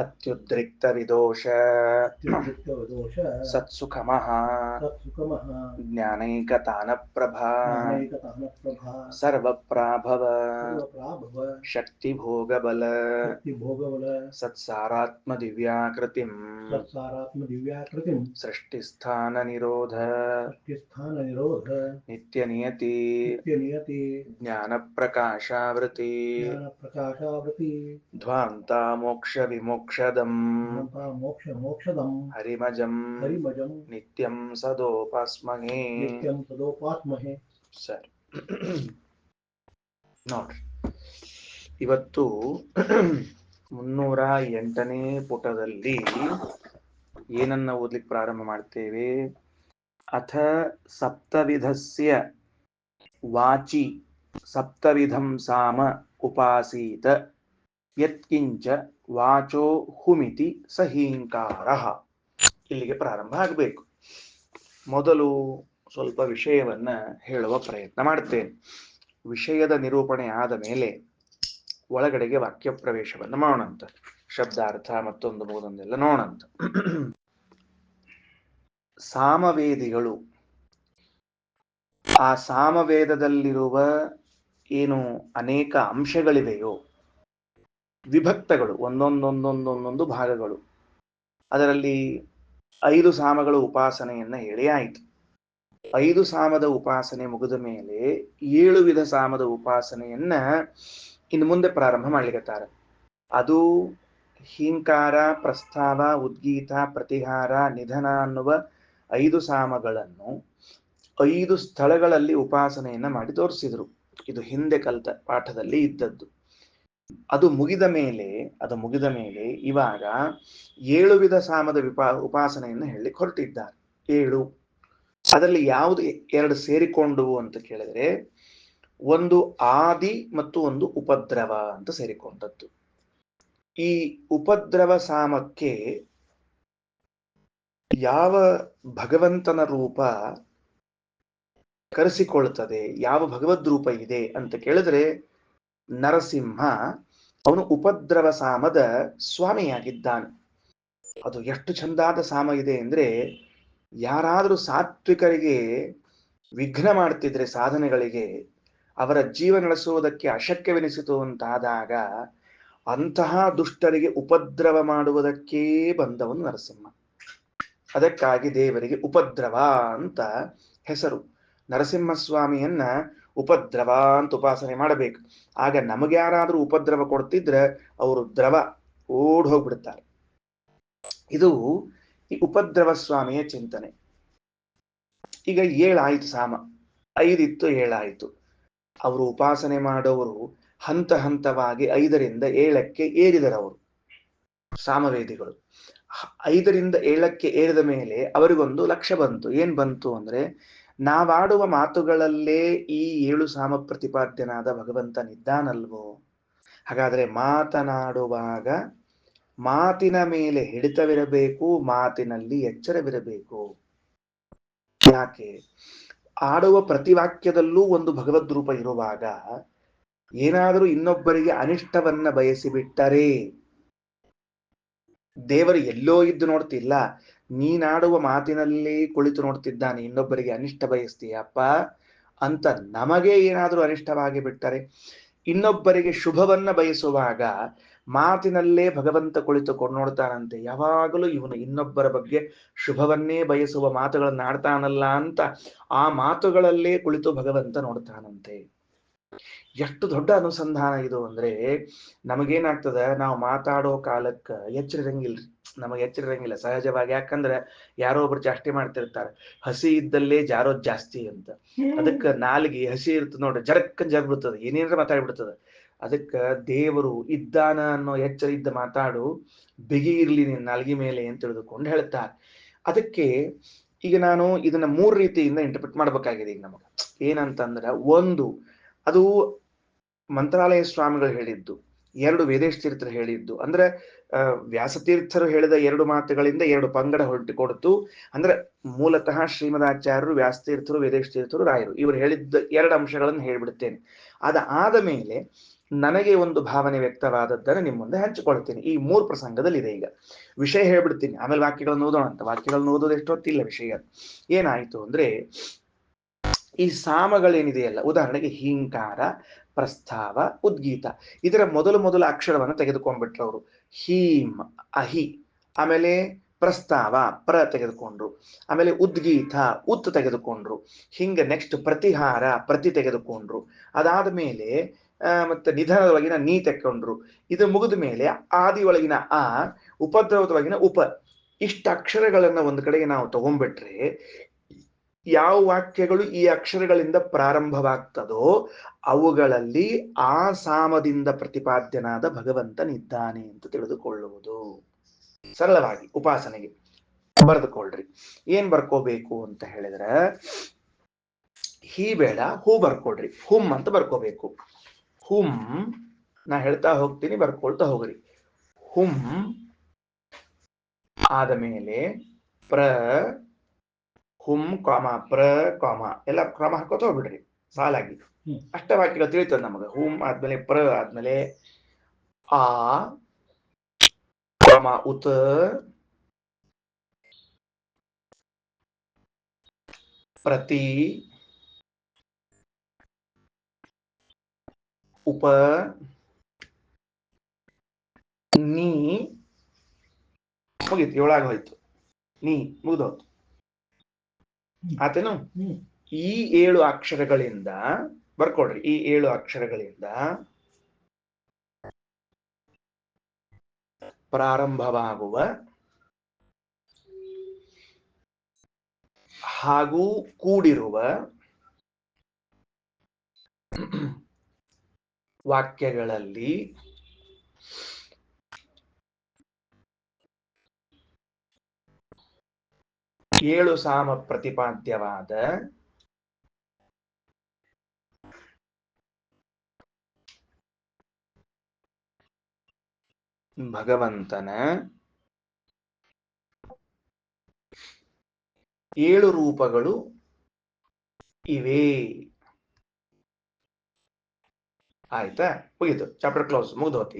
ಅತ್ಯುದ್ರಿಕ್ತ ವಿದೋಷ ಸತ್ಸುಖಮಃ ಜ್ಞಾನೈಕತಾನ ಪ್ರಭಾ ಸರ್ವಪ್ರಾಭವ ಶಕ್ತಿಭೋಗಬಲ ಸತ್ಸಾರಾತ್ಮ ದಿವ್ಯಾಕೃತಿಂ ಸೃಷ್ಟಿಸ್ಥಾನ ನಿರೋಧ ನಿತ್ಯನಿಯತಿ ಜ್ಞಾನ ಪ್ರಕಾಶಾವೃತಿ ಧ್ವಾಂತ ಮೋಕ್ಷ ವಿಮೋಕ್ಷದಂ ಹರಿಮಜಂ ನಿತ್ಯಂ ಸದೋಪಾಸ್ಮಹೇ. ಸರಿ, ನೋಡ್ರಿ, ಇವತ್ತು 308ನೇ ಪುಟದಲ್ಲಿ ಏನನ್ನ ಓದ್ಲಿಕ್ಕೆ ಪ್ರಾರಂಭ ಮಾಡ್ತೇವೆ? ಅಥ ಸಪ್ತವಿಧಸ್ಯ ವಾಚಿ ಸಪ್ತವಿಧಂ ಸಾಮ ಉಪಾಸೀತ ಯತ್ಕಿಂಚ ವಾಚೋ ಹುಮಿತಿ ಸಹೀಂಕಾರಃ. ಇಲ್ಲಿಗೆ ಪ್ರಾರಂಭ ಆಗಬೇಕು. ಮೊದಲು ಸ್ವಲ್ಪ ವಿಷಯವನ್ನ ಹೇಳುವ ಪ್ರಯತ್ನ ಮಾಡ್ತೇನೆ. ವಿಷಯದ ನಿರೂಪಣೆ ಆದ ಮೇಲೆ ಒಳಗಡೆಗೆ ವಾಕ್ಯ ಪ್ರವೇಶವನ್ನು ಮಾಡೋಣಂತ. ಶಬ್ದಾರ್ಥ ಮತ್ತೊಂದು ಮೂದೊಂದೆಲ್ಲ ನೋಡೋಣಂತ. ಸಾಮವೇದಿಗಳು, ಆ ಸಾಮವೇದದಲ್ಲಿರುವ ಏನು ಅನೇಕ ಅಂಶಗಳಿವೆಯೋ, ವಿಭಕ್ತಗಳು, ಒಂದೊಂದೊಂದೊಂದೊಂದೊಂದು ಭಾಗಗಳು, ಅದರಲ್ಲಿ 5 ಸಾಮಗಳ ಉಪಾಸನೆಯನ್ನ ಹೇಳಿ ಆಯಿತು. 5 ಸಾಮದ ಉಪಾಸನೆ ಮುಗಿದ ಮೇಲೆ 7 ವಿಧ ಸಾಮದ ಉಪಾಸನೆಯನ್ನ ಇನ್ನು ಮುಂದೆ ಪ್ರಾರಂಭ ಮಾಡ್ಲಿಕತ್ತಾರೆ. ಅದು ಹೀಂಕಾರ, ಪ್ರಸ್ತಾವ, ಉದ್ಗೀತ, ಪ್ರತಿಹಾರ, ನಿಧನ ಅನ್ನುವ 5 ಸಾಮಗಳನ್ನು 5 ಸ್ಥಳಗಳಲ್ಲಿ ಉಪಾಸನೆಯನ್ನ ಮಾಡಿ ತೋರಿಸಿದ್ರು. ಇದು ಹಿಂದೆ ಕಲಿತ ಪಾಠದಲ್ಲಿ ಇದ್ದದ್ದು. ಅದು ಮುಗಿದ ಮೇಲೆ ಇವಾಗ 7 ವಿಧ ಸಾಮದ ಉಪಾಸನೆಯನ್ನು ಹೇಳಲಿಕ್ಕೆ ಹೊರಟಿದ್ದಾರೆ. 7. ಅದರಲ್ಲಿ ಯಾವುದು 2 ಸೇರಿಕೊಂಡವು ಅಂತ ಕೇಳಿದ್ರೆ, ಒಂದು ಆದಿ ಮತ್ತು ಒಂದು ಉಪದ್ರವ ಅಂತ ಸೇರಿಕೊಂಡದ್ದು. ಈ ಉಪದ್ರವ ಸಾಮಕ್ಕೆ ಯಾವ ಭಗವಂತನ ರೂಪ ಕರೆಸಿಕೊಳ್ತದೆ, ಯಾವ ಭಗವದ್ ರೂಪ ಇದೆ ಅಂತ ಕೇಳಿದ್ರೆ, ನರಸಿಂಹ ಅವನು ಉಪದ್ರವ ಸಾಮದ ಸ್ವಾಮಿಯಾಗಿದ್ದಾನೆ. ಅದು ಎಷ್ಟು ಚಂದಾದ ಸಾಮ ಇದೆ ಅಂದ್ರೆ, ಯಾರಾದರೂ ಸಾತ್ವಿಕರಿಗೆ ವಿಘ್ನ ಮಾಡ್ತಿದ್ರೆ ಸಾಧನೆಗಳಿಗೆ, ಅವರ ಜೀವ ನಡೆಸುವುದಕ್ಕೆ ಅಶಕ್ಯವೆನಿಸಿತು ಅಂತಾದಾಗ ಅಂತಹ ದುಷ್ಟರಿಗೆ ಉಪದ್ರವ ಮಾಡುವುದಕ್ಕೇ ಬಂದವನು ನರಸಿಂಹ. ಅದಕ್ಕಾಗಿ ದೇವರಿಗೆ ಉಪದ್ರವ ಅಂತ ಹೆಸರು. ನರಸಿಂಹಸ್ವಾಮಿಯನ್ನ ಉಪದ್ರವ ಅಂತ ಉಪಾಸನೆ ಮಾಡಬೇಕು. ಆಗ ನಮಗೆ ಯಾರಾದ್ರೂ ಉಪದ್ರವ ಕೊಡ್ತಿದ್ರೆ ಅವರು ದ್ರವ ಓಡ್ ಹೋಗ್ಬಿಡ್ತಾರೆ. ಇದು ಈ ಉಪದ್ರವ ಸ್ವಾಮಿಯ ಚಿಂತನೆ. ಈಗ 7 ಆಯ್ತು ಸಾಮ, 5 ಇತ್ತು, 7 ಆಯ್ತು. ಅವರು ಉಪಾಸನೆ ಮಾಡೋರು ಹಂತ ಹಂತವಾಗಿ 5ರಿಂದ 7ಕ್ಕೆ ಏರಿದರವರು ಸಾಮವೇದಿಗಳು. 5ರಿಂದ 7ಕ್ಕೆ ಏರಿದ ಮೇಲೆ ಅವರಿಗೊಂದು ಲಕ್ಷ್ಯ ಬಂತು. ಏನ್ ಬಂತು ಅಂದ್ರೆ, ನಾವಾಡುವ ಮಾತುಗಳಲ್ಲೇ ಈ 7 ಸಾಮ ಪ್ರತಿಪಾದ್ಯನಾದ ಭಗವಂತನಿದ್ದಾನಲ್ವೋ, ಹಾಗಾದ್ರೆ ಮಾತನಾಡುವಾಗ ಮಾತಿನ ಮೇಲೆ ಹಿಡಿತವಿರಬೇಕು, ಮಾತಿನಲ್ಲಿ ಎಚ್ಚರವಿರಬೇಕು. ಯಾಕೆ? ಆಡುವ ಪ್ರತಿವಾಕ್ಯದಲ್ಲೂ ಒಂದು ಭಗವದ್ ರೂಪ ಇರುವಾಗ ಏನಾದರೂ ಇನ್ನೊಬ್ಬರಿಗೆ ಅನಿಷ್ಟವನ್ನ ಬಯಸಿಬಿಟ್ಟರೆ, ದೇವರು ಎಲ್ಲೋ ಇದ್ದು ನೋಡ್ತಿಲ್ಲ, ನೀನಾಡುವ ಮಾತಿನಲ್ಲಿ ಕುಳಿತು ನೋಡ್ತಿದ್ದಾನೆ, ಇನ್ನೊಬ್ಬರಿಗೆ ಅನಿಷ್ಟ ಬಯಸ್ತೀಯಪ್ಪ ಅಂತ ನಮಗೆ ಏನಾದರೂ ಅನಿಷ್ಟವಾಗಿ ಬಿಟ್ಟರೆ, ಇನ್ನೊಬ್ಬರಿಗೆ ಶುಭವನ್ನ ಬಯಸುವಾಗ ಮಾತಿನಲ್ಲೇ ಭಗವಂತ ಕುಳಿತುಕೊಂಡು ನೋಡ್ತಾನಂತೆ. ಯಾವಾಗಲೂ ಇವನು ಇನ್ನೊಬ್ಬರ ಬಗ್ಗೆ ಶುಭವನ್ನೇ ಬಯಸುವ ಮಾತುಗಳನ್ನು ಆಡ್ತಾನಲ್ಲ ಅಂತ ಆ ಮಾತುಗಳಲ್ಲೇ ಕುಳಿತು ಭಗವಂತ ನೋಡ್ತಾನಂತೆ. ಎಷ್ಟು ದೊಡ್ಡ ಅನುಸಂಧಾನ ಇದು ಅಂದ್ರೆ, ನಮಗೇನಾಗ್ತದ, ನಾವು ಮಾತಾಡೋ ಕಾಲಕ್ಕ ಎಚ್ಚರಿರಂಗಿಲ್ರಿ, ನಮಗೆ ಎಚ್ಚರಿರಂಗಿಲ್ಲ ಸಹಜವಾಗಿ. ಯಾಕಂದ್ರೆ ಯಾರೋ ಒಬ್ರು ಚಾಷ್ಟೆ ಮಾಡ್ತಿರ್ತಾರೆ, ಹಸಿ ಇದ್ದಲ್ಲೇ ಜಾರೋದ್ ಜಾಸ್ತಿ ಅಂತ. ಅದಕ್ಕೆ ನಾಲಿಗೆ ಹಸಿ ಇರ್ತದೆ ನೋಡ್ರಿ, ಜರಕ್ಕನ್ ಜರ್ಬಿಡ್ತದೆ, ಏನೇನ್ರ ಮಾತಾಡ್ಬಿಡ್ತದೆ. ಅದಕ್ಕ ದೇವರು ಇದ್ದಾನ ಅನ್ನೋ ಎಚ್ಚರ ಇದ್ದ ಮಾತಾಡು, ಬಿಗಿ ಇರ್ಲಿ ನಿನ್ನ ನಾಲ್ಗಿ ಮೇಲೆ ಅಂತ ತಿಳಿದುಕೊಂಡು ಹೇಳ್ತಾರೆ. ಅದಕ್ಕೆ ಈಗ ನಾನು ಇದನ್ನ 3 ರೀತಿಯಿಂದ ಇಂಟರ್ಪ್ರಿಟ್ ಮಾಡ್ಬೇಕಾಗಿದೆ ಈಗ ನಮಗೆ. ಏನಂತಂದ್ರೆ, ಒಂದು, ಅದು ಮಂತ್ರಾಲಯ ಸ್ವಾಮಿಗಳು ಹೇಳಿದ್ದು, 2 ವೇದೇಶ ತೀರ್ಥರು ಹೇಳಿದ್ದು. ಅಂದ್ರೆ ವ್ಯಾಸತೀರ್ಥರು ಹೇಳಿದ 2 ಮಾತುಗಳಿಂದ 2 ಪಂಗಡ ಹೊರಟಿಕೊಡ್ತು. ಅಂದ್ರೆ ಮೂಲತಃ ಶ್ರೀಮದಾಚಾರ್ಯರು, ವ್ಯಾಸತೀರ್ಥರು, ವೇದೇಶ ತೀರ್ಥರು, ರಾಯರು, ಇವರು ಹೇಳಿದ್ದ 2 ಅಂಶಗಳನ್ನು ಹೇಳ್ಬಿಡ್ತೇನೆ. ಅದಾದ ಮೇಲೆ ನನಗೆ ಒಂದು ಭಾವನೆ ವ್ಯಕ್ತವಾದದ್ದನ್ನು ನಿಮ್ಮ ಮುಂದೆ ಹಂಚಿಕೊಳ್ತೀನಿ. ಈ 3 ಪ್ರಸಂಗದಲ್ಲಿದೆ. ಈಗ ವಿಷಯ ಹೇಳ್ಬಿಡ್ತೀನಿ, ಆಮೇಲೆ ವಾಕ್ಯಗಳನ್ನು ಓದೋಣ ಅಂತ. ವಾಕ್ಯಗಳನ್ನು ಓದೋದು ಎಷ್ಟೊತ್ತಿಲ್ಲ ವಿಷಯ. ಏನಾಯ್ತು ಅಂದ್ರೆ, ಈ ಸಾಮಗಳೇನಿದೆಯಲ್ಲ, ಉದಾಹರಣೆಗೆ ಹೀಂಕಾರ, ಪ್ರಸ್ತಾವ, ಉದ್ಗೀತ, ಇದರ ಮೊದಲು ಅಕ್ಷರವನ್ನು ತೆಗೆದುಕೊಂಡ್ಬಿಟ್ರು ಅವರು. ಹೀಂ ಅಹಿ, ಆಮೇಲೆ ಪ್ರಸ್ತಾವ ಪ್ರ ತೆಗೆದುಕೊಂಡ್ರು, ಆಮೇಲೆ ಉದ್ಗೀತ ಉತ್ ತೆಗೆದುಕೊಂಡ್ರು, ಹಿಂಗೆ ನೆಕ್ಸ್ಟ್ ಪ್ರತಿಹಾರ ಪ್ರತಿ ತೆಗೆದುಕೊಂಡ್ರು, ಅದಾದ ಮೇಲೆ ಮತ್ತೆ ನಿಧನದ ಒಳಗಿನ ನೀ ತೆಕ್ಕೊಂಡ್ರು. ಇದು ಮುಗಿದ ಮೇಲೆ ಆದಿ ಒಳಗಿನ ಆ, ಉಪದ್ರವದ ಒಳಗಿನ ಉಪ, ಇಷ್ಟ ಅಕ್ಷರಗಳನ್ನ ಒಂದು ಕಡೆಗೆ ನಾವು ತಗೊಂಡ್ಬಿಟ್ರೆ, ಯಾವ ವಾಕ್ಯಗಳು ಈ ಅಕ್ಷರಗಳಿಂದ ಪ್ರಾರಂಭವಾಗ್ತದೋ ಅವುಗಳಲ್ಲಿ ಆ ಸಾಮದಿಂದ ಪ್ರತಿಪಾದ್ಯನಾದ ಭಗವಂತನಿದ್ದಾನೆ ಅಂತ ತಿಳಿದುಕೊಳ್ಳುವುದು. ಸರಳವಾಗಿ ಉಪಾಸನೆಗೆ ಬರೆದುಕೊಳ್ಳ್ರಿ. ಏನ್ ಬರ್ಕೋಬೇಕು ಅಂತ ಹೇಳಿದ್ರೆ, ಹೀ ಬೇಡ, ಹೂ ಬರ್ಕೊಡ್ರಿ. ಹುಂ ಅಂತ ಬರ್ಕೋಬೇಕು. ಹುಂ, ನಾ ಹೇಳ್ತಾ ಹೋಗ್ತೀನಿ, ಬರ್ಕೊಳ್ತಾ ಹೋಗ್ರಿ. ಹುಂ ಆದ ಮೇಲೆ ಪ್ರ, ಹುಂ ಕಾಮ ಪ್ರ ಕಾಮ ಎಲ್ಲ ಕ್ರಮ ಹಾಕೋತ ಹೋಗ್ಬಿಡ್ರಿ ಸಾಲಾಗಿ. ಅಷ್ಟ ವಾಕ್ಯಗಳು ತಿಳಿತದ ನಮಗೆ. ಹುಂ ಆದ್ಮೇಲೆ ಪ್ರ ಆದ್ಮೇಲೆ ಆ ಕಾಮ ಉತ್, ಪ್ರತಿ, ಉಪ, ನೀ, ಮುಗೀತು. 7 ಹೋಯ್ತು. ನೀ ಮುಗಿದೋಯ್ತು. ಆತೇನು? ಈ 7 ಅಕ್ಷರಗಳಿಂದ ಬರ್ಕೊಡ್ರಿ. ಈ 7 ಅಕ್ಷರಗಳಿಂದ ಪ್ರಾರಂಭವಾಗುವ ಹಾಗೂ ಕೂಡಿರುವ ವಾಕ್ಯಗಳಲ್ಲಿ ಏಳು ಸಾಮ ಪ್ರತಿಪಾದ್ಯವಾದ ಭಗವಂತನ 7 ರೂಪಗಳು ಇವೆ. ಆಯ್ತಾ? ಮುಗೀತು, ಚಾಪ್ಟರ್ ಕ್ಲೋಸ್, ಮುಗಿದೋತು.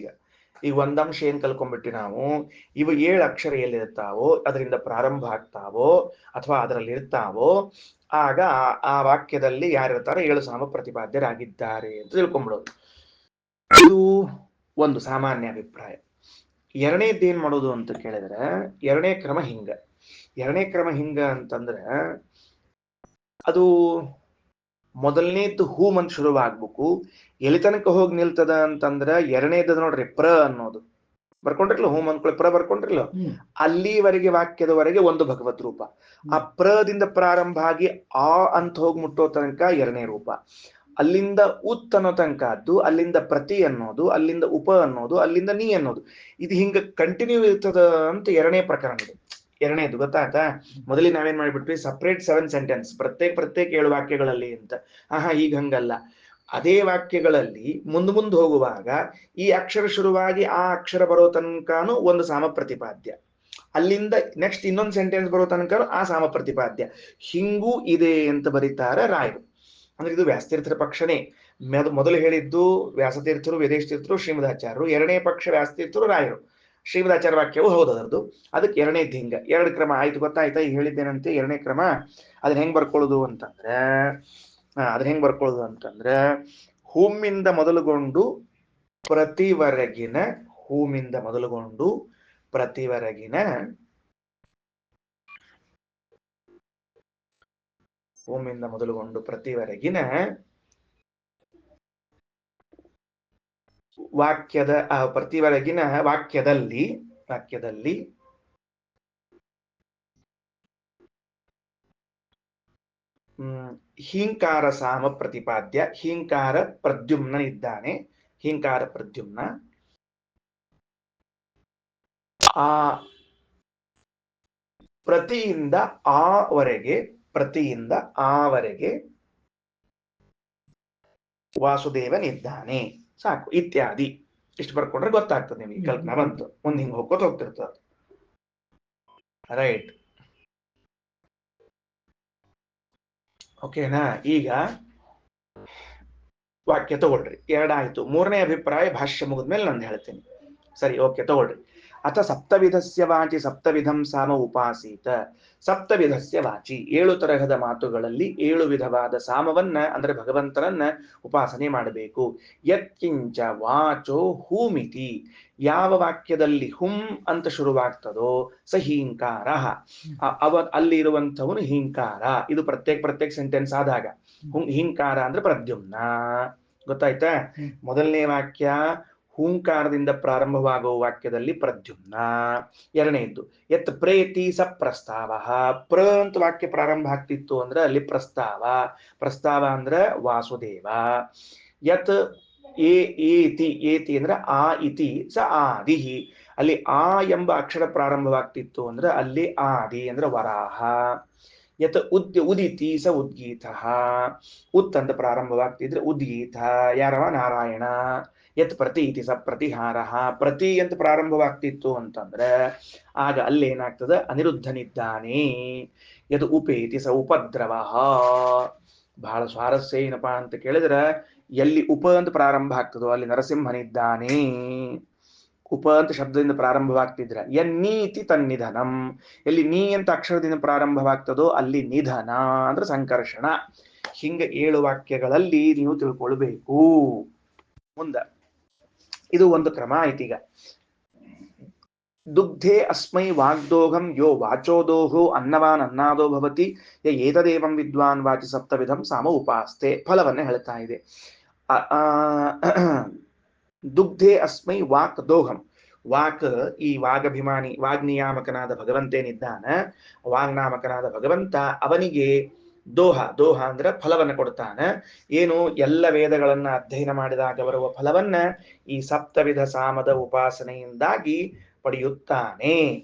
ಈಗ ಒಂದಂಶ ಏನ್ ಕಲ್ಕೊಂಡ್ಬಿಟ್ಟಿ ನಾವು, ಇವು 7 ಅಕ್ಷರ ಎಲ್ಲಿರ್ತಾವೋ, ಅದರಿಂದ ಪ್ರಾರಂಭ ಆಗ್ತಾವೋ ಅಥವಾ ಅದರಲ್ಲಿ ಇರ್ತಾವೋ, ಆಗ ಆ ವಾಕ್ಯದಲ್ಲಿ ಯಾರಿರ್ತಾರೆ 7 ಸಾಮ ಪ್ರತಿಪಾದ್ಯರಾಗಿದ್ದಾರೆ ಅಂತ ತಿಳ್ಕೊಂಡ್ಬಿಡೋದು. ಇದು ಒಂದು ಸಾಮಾನ್ಯ ಅಭಿಪ್ರಾಯ. ಎರಡನೇದ್ದು ಏನ್ ಮಾಡೋದು ಅಂತ ಕೇಳಿದ್ರೆ, ಎರಡನೇ ಕ್ರಮ ಹಿಂಗ ಅಂತಂದ್ರೆ, ಅದು ಮೊದಲನೇದ್ದು ಹೂಮ್ ಅಂತ ಶುರುವಾಗ್ಬೇಕು. ಎಲ್ಲಿ ತನಕ ಹೋಗಿ ನಿಲ್ತದ ಅಂತಂದ್ರ ಎರಡನೇದ ನೋಡ್ರಿ, ಪ್ರ ಅನ್ನೋದು ಬರ್ಕೊಂಡ್ರಿಲ್ಲ, ಹೂಮ್ ಅಂದ್ಕೊಳ್ಳಿ ಪ್ರ ಬರ್ಕೊಂಡ್ರಿಲ್ಲ, ಅಲ್ಲಿವರೆಗೆ ವಾಕ್ಯದವರೆಗೆ ಒಂದು ಭಗವತ್ ರೂಪ. ಆ ಪ್ರದಿಂದ ಪ್ರಾರಂಭ ಆಗಿ ಆ ಅಂತ ಹೋಗಿ ಮುಟ್ಟೋ ತನಕ ಎರಡನೇ ರೂಪ, ಅಲ್ಲಿಂದ ಉತ್ ಅನ್ನೋ ತನಕದ್ದು, ಅಲ್ಲಿಂದ ಪ್ರತಿ ಅನ್ನೋದು, ಅಲ್ಲಿಂದ ಉಪ ಅನ್ನೋದು, ಅಲ್ಲಿಂದ ನೀ ಅನ್ನೋದು, ಇದು ಹಿಂಗ ಕಂಟಿನ್ಯೂ ಇರ್ತದ ಅಂತ ಎರಡನೇ ಪ್ರಕರಣ ಇದು. ಎರಡನೇದು ಗೊತ್ತಾಯ್ತಾ? ಮೊದಲಿಗೆ ನಾವೇನ್ ಮಾಡಿಬಿಟ್ವಿ, ಸಪ್ರೇಟ್ 7 ಸೆಂಟೆನ್ಸ್, ಪ್ರತ್ಯೇಕ 7 ವಾಕ್ಯಗಳಲ್ಲಿ ಅಂತ. ಈಗ ಹಂಗಲ್ಲ. ಅದೇ ವಾಕ್ಯಗಳಲ್ಲಿ ಮುಂದೆ ಹೋಗುವಾಗ ಈ ಅಕ್ಷರ ಶುರುವಾಗಿ ಆ ಅಕ್ಷರ ಬರೋ ತನಕನೂ ಒಂದು ಸಾಮ ಪ್ರತಿಪಾದ್ಯ, ಅಲ್ಲಿಂದ ನೆಕ್ಸ್ಟ್ ಇನ್ನೊಂದು ಸೆಂಟೆನ್ಸ್ ಬರೋ ತನಕ ಆ ಸಾಮ ಪ್ರತಿಪಾದ್ಯ, ಹಿಂಗೂ ಇದೆ ಅಂತ ಬರೀತಾರೆ ರಾಯರು. ಅಂದ್ರೆ ಇದು ವ್ಯಾಸತೀರ್ಥರ ಪಕ್ಷನೇ. ಮೊದಲು ಹೇಳಿದ್ದು ವ್ಯಾಸತೀರ್ಥರು, ವೇದೇಶ ತೀರ್ಥರು, ಶ್ರೀಮದಾಚಾರ್ಯರು. ಎರಡನೇ ಪಕ್ಷ ವ್ಯಾಸತೀರ್ಥರು, ರಾಯರು. ಶ್ರೀಮದಾಚಾರ್ಯ ವಾಕ್ಯವು ಹೌದು ಅದರದ್ದು. ಅದಕ್ಕೆ ಎರಡನೇದ್ದು ಹಿಂಗ 2 ಕ್ರಮ ಆಯ್ತು. ಗೊತ್ತಾಯ್ತಾ? ಈಗ ಹೇಳಿದ್ದೇನಂತೆ ಎರಡನೇ ಕ್ರಮ. ಅದನ್ನ ಹೆಂಗ್ ಬರ್ಕೊಳ್ಳೋದು ಅಂತಂದ್ರೆ ಹೂಮಿಂದ ಮೊದಲುಗೊಂಡು ಪ್ರತಿವರೆಗಿನ ವಾಕ್ಯದಲ್ಲಿ ಹೀಂಕಾರ ಸಾಮ ಪ್ರತಿಪಾದ್ಯ, ಹೀಂಕಾರ ಪ್ರದ್ಯುಮ್ನ ಇದ್ದಾನೆ. ಹೀಂಕಾರ ಪ್ರದ್ಯುಮ್ನ ಆ ಪ್ರತಿಯಿಂದ ಆವರೆಗೆ ವಾಸುದೇವನಿದ್ದಾನೆ. ಸಾಕು, ಇತ್ಯಾದಿ. ಇಷ್ಟು ಬರ್ಕೊಂಡ್ರೆ ಗೊತ್ತಾಗ್ತದೆ ನಿಮಗೆ, ಕಲ್ಪನಾ ಬಂತು. ಮುಂದೆ ಹಿಂಗೆ ಹೋಗ್ಕೋತ ಹೋಗ್ತಿರ್ತದೆ. ರೈಟ್, ಓಕೆನಾ? ಈಗ ವಾಕ್ಯ ತಗೊಳ್ರಿ, ಎರಡಾಯ್ತು. ಮೂರನೇ ಅಭಿಪ್ರಾಯ ಭಾಷ್ಯ ಮುಗಿದ್ಮೇಲೆ ನಾನು ಹೇಳ್ತೇನೆ. ಸರಿ, ಓಕೆ, ತಗೊಳ್ರಿ. ಅಥ ಸಪ್ತವಿಧಸ್ಯ ವಾಚಿ ಸಪ್ತವಿಧಂ ಸಾಮ ಉಪಾಸೀತ. ಸಪ್ತವಿಧಸ್ಯ ವಾಚಿ, 7 ತರಹದ ಮಾತುಗಳಲ್ಲಿ 7 ವಿಧವಾದ ಸಾಮವನ್ನ ಅಂದ್ರೆ ಭಗವಂತನನ್ನ ಉಪಾಸನೆ ಮಾಡಬೇಕು. ಯತ್ಕಿಂಚ ವಾಚೋ ಹೂಮಿತಿ, ಯಾವ ವಾಕ್ಯದಲ್ಲಿ ಹುಂ ಅಂತ ಶುರುವಾಗ್ತದೋ ಸ ಹೀಂಕಾರ, ಅಲ್ಲಿ ಇರುವಂಥವನು ಹೀಂಕಾರ. ಇದು ಪ್ರತ್ಯೇಕ ಸೆಂಟೆನ್ಸ್ ಆದಾಗ ಹೀಂಕಾರ ಅಂದ್ರೆ ಪ್ರದ್ಯುಮ್ನ. ಗೊತ್ತಾಯ್ತಾ? ಮೊದಲನೇ ವಾಕ್ಯ ಹೂಂಕಾರದಿಂದ ಪ್ರಾರಂಭವಾಗುವ ವಾಕ್ಯದಲ್ಲಿ ಪ್ರದ್ಯುಮ್ನ. ಎರಡನೇದ್ದು ಯತ್ ಪ್ರೇತಿ ಸ ಪ್ರಸ್ತಾವ. ಪ್ರ ಅಂತ ವಾಕ್ಯ ಪ್ರಾರಂಭ ಆಗ್ತಿತ್ತು ಅಂದ್ರೆ ಅಲ್ಲಿ ಪ್ರಸ್ತಾವ. ಪ್ರಸ್ತಾವ ಅಂದ್ರೆ ವಾಸುದೇವ. ಯತ್ ಏತಿ, ಏತಿ ಅಂದ್ರೆ ಆ ಇತಿ ಸ ಆದಿ. ಅಲ್ಲಿ ಆ ಎಂಬ ಅಕ್ಷರ ಪ್ರಾರಂಭವಾಗ್ತಿತ್ತು ಅಂದ್ರೆ ಅಲ್ಲಿ ಆದಿ ಅಂದ್ರೆ ವರಾಹ. ಯತ್ ಉದಿತಿ ಸ ಉದ್ಗೀತ. ಉತ್ ಅಂತ ಪ್ರಾರಂಭವಾಗ್ತಿದ್ರೆ ಉದ್ಗೀತ, ಯಾರವ? ನಾರಾಯಣ. ಯತ್ ಪ್ರತಿ ಇತಿ ಸ ಪ್ರತಿಹಾರ. ಪ್ರತಿ ಅಂತ ಪ್ರಾರಂಭವಾಗ್ತಿತ್ತು ಅಂತಂದ್ರೆ ಆಗ ಅಲ್ಲೇನಾಗ್ತದೆ? ಅನಿರುದ್ಧನಿದ್ದಾನೆ. ಯದು ಉಪೇತಿ ಸ ಉಪದ್ರವ. ಬಹಳ ಸ್ವಾರಸ್ಯ ಏನಪ್ಪಾ ಅಂತ ಕೇಳಿದ್ರೆ, ಎಲ್ಲಿ ಉಪ ಅಂತ ಪ್ರಾರಂಭ ಆಗ್ತದೋ ಅಲ್ಲಿ ನರಸಿಂಹನಿದ್ದಾನೆ. ಉಪ ಅಂತ ಶಬ್ದದಿಂದ ಪ್ರಾರಂಭವಾಗ್ತಿದ್ರ ಎನ್ನೀತಿ ತನ್ನಿಧನಂ. ಎಲ್ಲಿ ನೀ ಅಂತ ಅಕ್ಷರದಿಂದ ಪ್ರಾರಂಭವಾಗ್ತದೋ ಅಲ್ಲಿ ನಿಧನ ಅಂದ್ರೆ ಸಂಕರ್ಷಣ. ಹಿಂಗ 7 ವಾಕ್ಯಗಳಲ್ಲಿ ನೀವು ತಿಳ್ಕೊಳ್ಬೇಕು. ಮುಂದ ಇದು ಒಂದು ಕ್ರಮ ಆಯ್ತೀಗ. ದುಗ್ಧೆ ಅಸ್ಮೈ ವಾಗ್ದೋಹಂ ಯೋ ವಾಚೋದೋಹೋ ಅನ್ನವಾನ್ ಅನ್ನಾದೋ ಭವತಿ ಯ ಏತದೇವಂ ವಿದ್ವಾನ್ ವಾಚಿ ಸಪ್ತವಿಧಂ ಸಾಮ ಉಪಾಸ್ತೆ. ಫಲವನ್ನ ಹೇಳ್ತಾ ಇದೆ. ದುಗ್ಧೆ ಅಸ್ಮೈ ವಾಕ್ ದೋಹಂ. ವಾಕ್, ಈ ವಾಗಭಿಮಾನಿ ವಾಗ್ನಿಯಾಮಕನಾದ ಭಗವಂತೇನಿದ್ದಾನ, ವಾಗ್ನಾಮಕನಾದ ಭಗವಂತ, ಅವನಿಗೆ ದೋಹ, ದೋಹ ಅಂದ್ರೆ ಫಲವನ್ನ ಕೊಡ್ತಾನ. ಏನು? ಎಲ್ಲ ವೇದಗಳನ್ನ ಅಧ್ಯಯನ ಮಾಡಿದಾಗ ಬರುವ ಫಲವನ್ನ ಈ ಸಪ್ತವಿಧ ಸಾಮದ ಉಪಾಸನೆಯಿಂದಾಗಿ ಪಡೆಯುತ್ತಾನೆ.